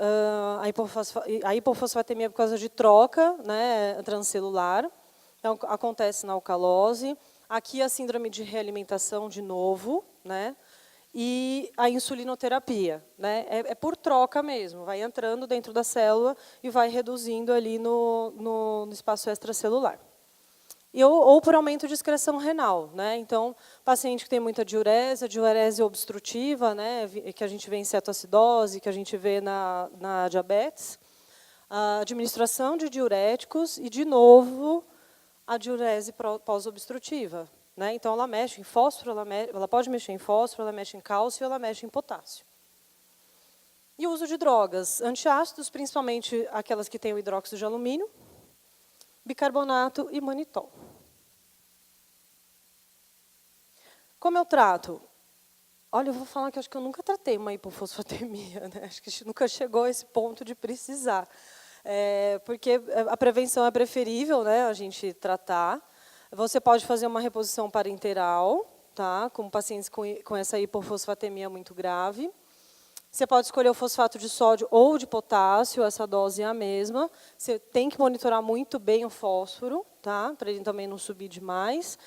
a hipofosfatemia por causa de troca, né, transcelular. Então, acontece na alcalose. Aqui a síndrome de realimentação de novo, né, e a insulinoterapia. Né, é por troca mesmo, vai entrando dentro da célula e vai reduzindo ali no espaço extracelular. Ou por aumento de excreção renal. Né? Então, paciente que tem muita diurese obstrutiva, né, que a gente vê em cetoacidose, que a gente vê na diabetes, a administração de diuréticos e, de novo, a diurese pós-obstrutiva. Né? Então, ela mexe em fósforo, ela pode mexer em fósforo, ela mexe em cálcio, ela mexe em potássio. E o uso de drogas antiácidos, principalmente aquelas que têm o hidróxido de alumínio, bicarbonato e manitol. Como eu trato? Olha, eu vou falar que eu acho que eu nunca tratei uma hipofosfatemia, né? Acho que a gente nunca chegou a esse ponto de precisar. Porque a prevenção é preferível, né, a gente tratar. Você pode fazer uma reposição parenteral, tá, com pacientes com essa hipofosfatemia muito grave. Você pode escolher o fosfato de sódio ou de potássio, essa dose é a mesma. Você tem que monitorar muito bem o fósforo, tá, para ele também não subir demais.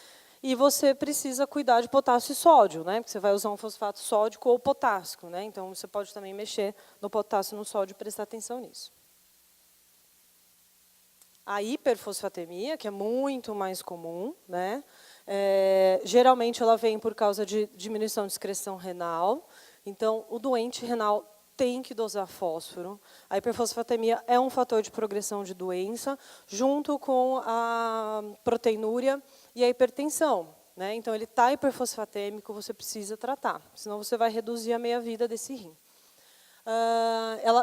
E você precisa cuidar de potássio e sódio, né, porque você vai usar um fosfato sódico ou potássico, né, então você pode também mexer no potássio e no sódio e prestar atenção nisso. A hiperfosfatemia, que é muito mais comum, né, geralmente ela vem por causa de diminuição de excreção renal. Então, o doente renal tem que dosar fósforo. A hiperfosfatemia é um fator de progressão de doença, junto com a proteinúria e a hipertensão, né? Então, ele está hiperfosfatêmico, você precisa tratar, senão você vai reduzir a meia-vida desse rim.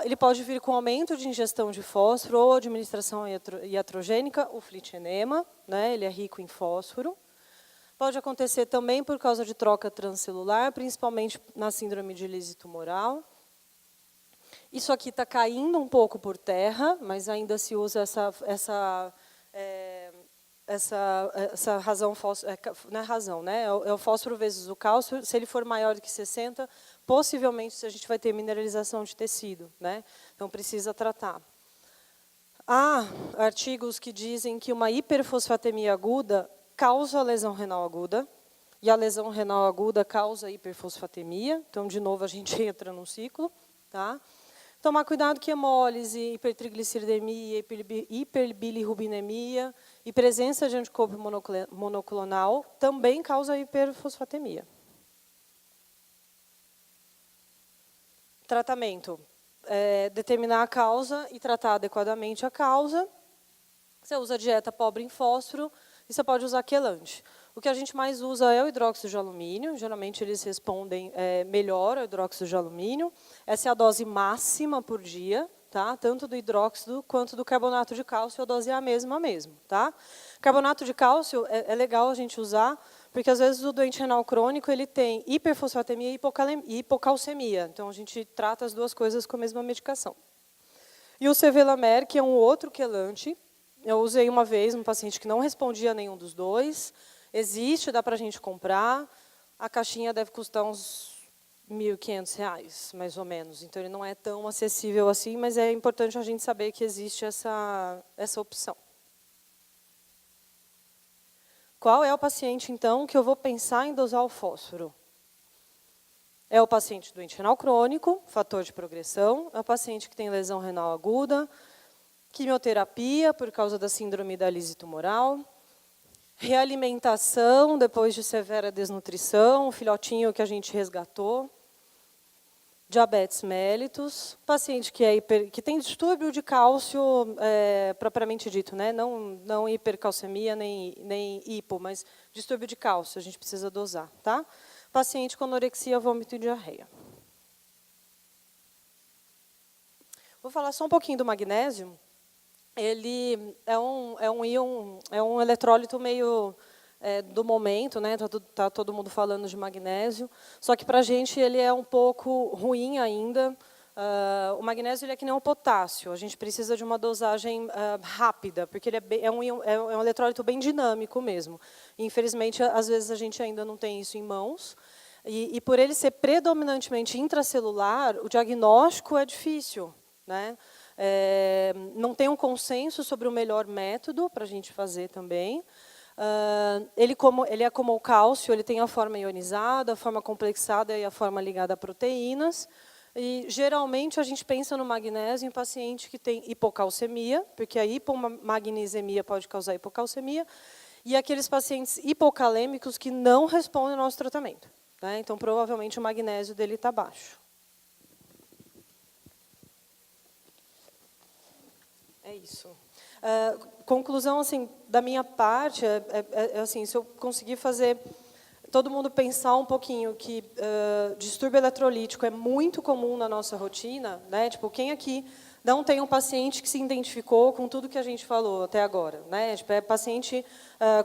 Ele pode vir com aumento de ingestão de fósforo ou administração iatrogênica, o flitinema, né? Ele é rico em fósforo. Pode acontecer também por causa de troca transcelular, principalmente na síndrome de lise tumoral. Isso aqui está caindo um pouco por terra, mas ainda se usa essa razão, não é razão, né? É o fósforo vezes o cálcio. Se ele for maior do que 60, possivelmente a gente vai ter mineralização de tecido, né? Então precisa tratar. Há artigos que dizem que uma hiperfosfatemia aguda causa lesão renal aguda, e a lesão renal aguda causa hiperfosfatemia. Então, de novo, a gente entra num ciclo. Tá? Tomar cuidado que hemólise, hipertrigliceridemia, hiperbilirrubinemia e presença de anticorpo monoclonal também causa hiperfosfatemia. Tratamento. Determinar a causa e tratar adequadamente a causa. Você usa dieta pobre em fósforo, e você pode usar quelante. O que a gente mais usa é o hidróxido de alumínio. Geralmente, eles respondem melhor ao hidróxido de alumínio. Essa é a dose máxima por dia, tá? Tanto do hidróxido quanto do carbonato de cálcio, a dose é a mesma mesmo. Tá? Carbonato de cálcio é legal a gente usar, porque, às vezes, o doente renal crônico ele tem hiperfosfatemia e hipocalcemia. Então, a gente trata as duas coisas com a mesma medicação. E o Sevelamer, que é um outro quelante. Eu usei uma vez um paciente que não respondia a nenhum dos dois. Existe, dá para a gente comprar. A caixinha deve custar uns R$1.500, mais ou menos. Então, ele não é tão acessível assim, mas é importante a gente saber que existe essa opção. Qual é o paciente, então, que eu vou pensar em dosar o fósforo? É o paciente doente renal crônico, fator de progressão. É o paciente que tem lesão renal aguda, quimioterapia por causa da síndrome da lise tumoral, realimentação depois de severa desnutrição, o filhotinho que a gente resgatou, diabetes mellitus, paciente que tem distúrbio de cálcio, propriamente dito, né? Não hipercalcemia nem hipo, mas distúrbio de cálcio, a gente precisa dosar. Tá? Paciente com anorexia, vômito e diarreia. Vou falar só um pouquinho do magnésio. Ele é um eletrólito meio do momento, né? Tá todo mundo falando de magnésio, só que para a gente ele é um pouco ruim ainda. O magnésio ele é que nem o potássio, a gente precisa de uma dosagem rápida, porque ele é um eletrólito bem dinâmico mesmo. E, infelizmente, às vezes a gente ainda não tem isso em mãos. E por ele ser predominantemente intracelular, o diagnóstico é difícil, né? Não tem um consenso sobre o melhor método para a gente fazer também. Ele é como o cálcio, ele tem a forma ionizada, a forma complexada e a forma ligada a proteínas. E, geralmente, a gente pensa no magnésio em paciente que tem hipocalcemia, porque a hipomagnesemia pode causar hipocalcemia, e aqueles pacientes hipocalêmicos que não respondem ao nosso tratamento. Né? Então, provavelmente, o magnésio dele está baixo. É isso. Conclusão assim, da minha parte, assim, se eu conseguir fazer todo mundo pensar um pouquinho que distúrbio eletrolítico é muito comum na nossa rotina, né? Tipo, quem aqui não tem um paciente que se identificou com tudo que a gente falou até agora, né? Tipo, é paciente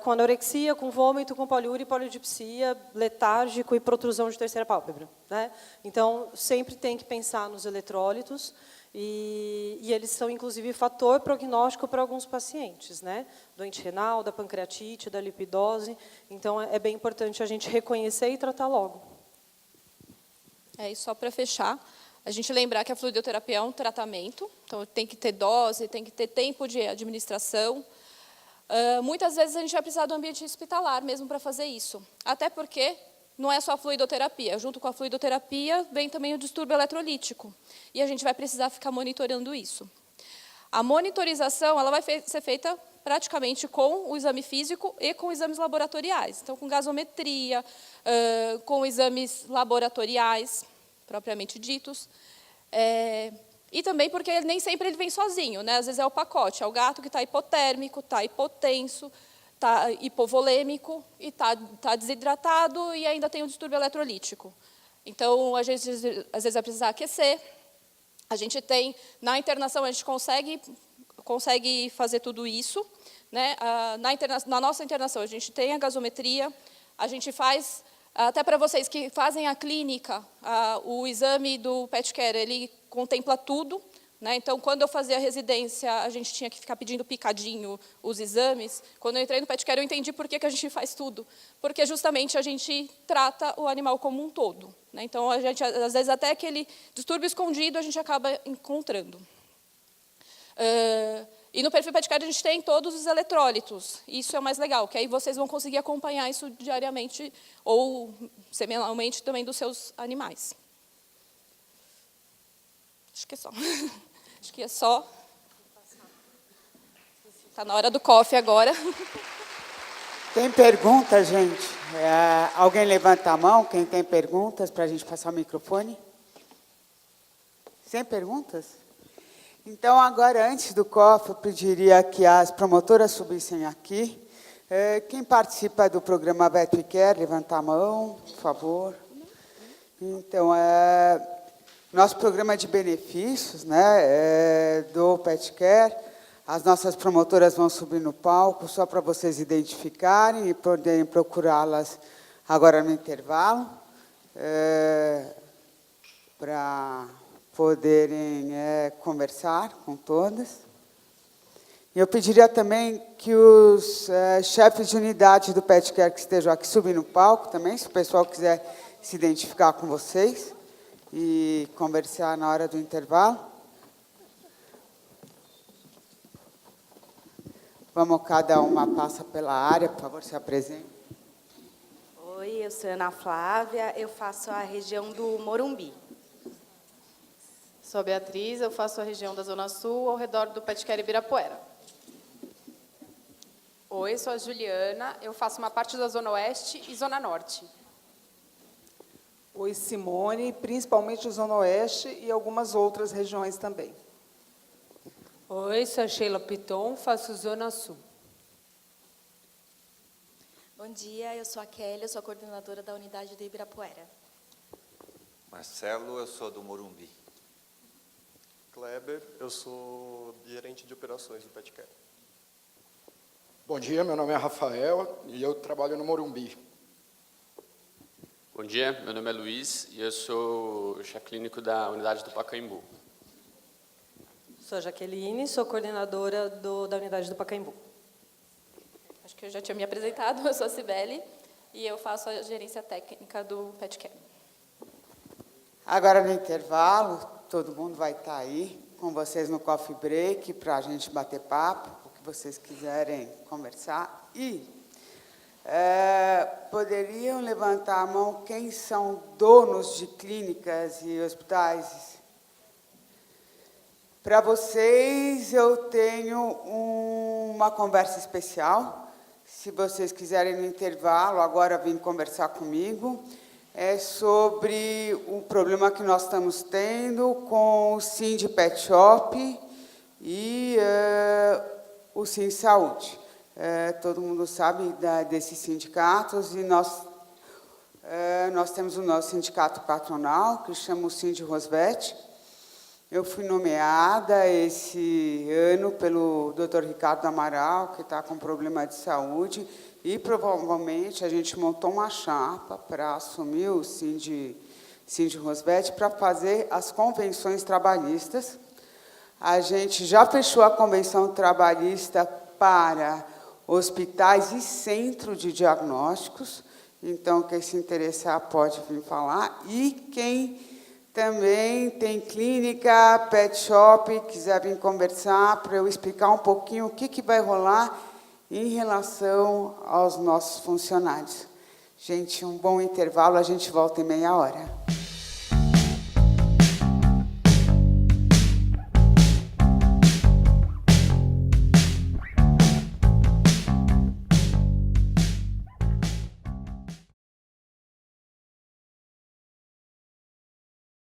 com anorexia, com vômito, com poliúria e polidipsia, letárgico e protrusão de terceira pálpebra, né? Então, sempre tem que pensar nos eletrólitos, e eles são, inclusive, fator prognóstico para alguns pacientes, né? Doente renal, da pancreatite, da lipidose. Então, é bem importante a gente reconhecer e tratar logo. E só para fechar, a gente lembrar que a fluidoterapia é um tratamento, então tem que ter dose, tem que ter tempo de administração. Muitas vezes a gente vai precisar do ambiente hospitalar mesmo para fazer isso, até porque não é só a fluidoterapia, junto com a fluidoterapia vem também o distúrbio eletrolítico, e a gente vai precisar ficar monitorando isso. A monitorização ela vai ser feita praticamente com o exame físico e com exames laboratoriais, então com gasometria, com exames laboratoriais, propriamente ditos, e também porque nem sempre ele vem sozinho, né? Às vezes é o pacote, é o gato que está hipotérmico, está hipotenso, está hipovolêmico, e está desidratado e ainda tem o distúrbio eletrolítico. Então, às vezes vai precisar aquecer. A gente tem, na internação, a gente consegue fazer tudo isso, né? Na nossa internação, a gente tem a gasometria, a gente faz, até para vocês que fazem a clínica, o exame do PET-CARE, ele contempla tudo, né? Então, quando eu fazia a residência, a gente tinha que ficar pedindo picadinho os exames. Quando eu entrei no PET-CARE, eu entendi por que a gente faz tudo. Porque, justamente, a gente trata o animal como um todo, né? Então, a gente, às vezes, até aquele distúrbio escondido, a gente acaba encontrando. E no perfil PET-CARE, a gente tem todos os eletrólitos. Isso é o mais legal, que aí vocês vão conseguir acompanhar isso diariamente ou semanalmente também dos seus animais. Acho que é só. Acho que é só. Está na hora do coffee agora. Tem pergunta, gente? Alguém levanta a mão, quem tem perguntas, para a gente passar o microfone? Sem perguntas? Então, agora, antes do coffee, eu pediria que as promotoras subissem aqui. Quem participa do programa VetCare, levanta a mão, por favor. Então, nosso programa de benefícios, né, do PetCare, as nossas promotoras vão subir no palco, só para vocês identificarem e poderem procurá-las agora no intervalo, para poderem conversar com todas. Eu pediria também que os chefes de unidade do PetCare que estejam aqui subam no palco também, se o pessoal quiser se identificar com vocês e conversar na hora do intervalo. Vamos, cada uma passa pela área, por favor, se apresente. Oi, eu sou Ana Flávia, eu faço a região do Morumbi. Sou a Beatriz, eu faço a região da Zona Sul, ao redor do PetCare Ibirapuera. Oi, sou a Juliana, eu faço uma parte da Zona Oeste e Zona Norte. Oi, Simone, principalmente Zona Oeste e algumas outras regiões também. Oi, sou a Sheila Piton, faço Zona Sul. Bom dia, eu sou a Kelly, eu sou a coordenadora da unidade do Ibirapuera. Marcelo, eu sou do Morumbi. Kleber, eu sou gerente de operações do PetCare. Bom dia, meu nome é Rafael e eu trabalho no Morumbi. Bom dia, meu nome é Luiz e eu sou chefe clínico da unidade do Pacaembu. Sou a Jaqueline, sou coordenadora da unidade do Pacaembu. Acho que eu já tinha me apresentado, eu sou a Cibele e eu faço a gerência técnica do PetCare. Agora, no intervalo, todo mundo vai estar aí com vocês no coffee break para a gente bater papo, o que vocês quiserem conversar. E poderiam levantar a mão quem são donos de clínicas e hospitais? Para vocês, eu tenho uma conversa especial. Se vocês quiserem, no intervalo, agora vir conversar comigo, é sobre o problema que nós estamos tendo com o Sind Pet Shop e o Sind Saúde. Todo mundo sabe desses sindicatos e nós temos o nosso sindicato patronal, que chama o Sind Rosvet, Eu fui nomeada esse ano pelo Dr. Ricardo Amaral, que está com problema de saúde, e provavelmente a gente montou uma chapa para assumir o Cindy Rosvetti para fazer as convenções trabalhistas. A gente já fechou a convenção trabalhista para hospitais e centro de diagnósticos, então quem se interessar pode vir falar, e quem também tem clínica, pet shop, quiser vir conversar para eu explicar um pouquinho o que vai rolar em relação aos nossos funcionários. Gente, um bom intervalo, a gente volta em meia hora.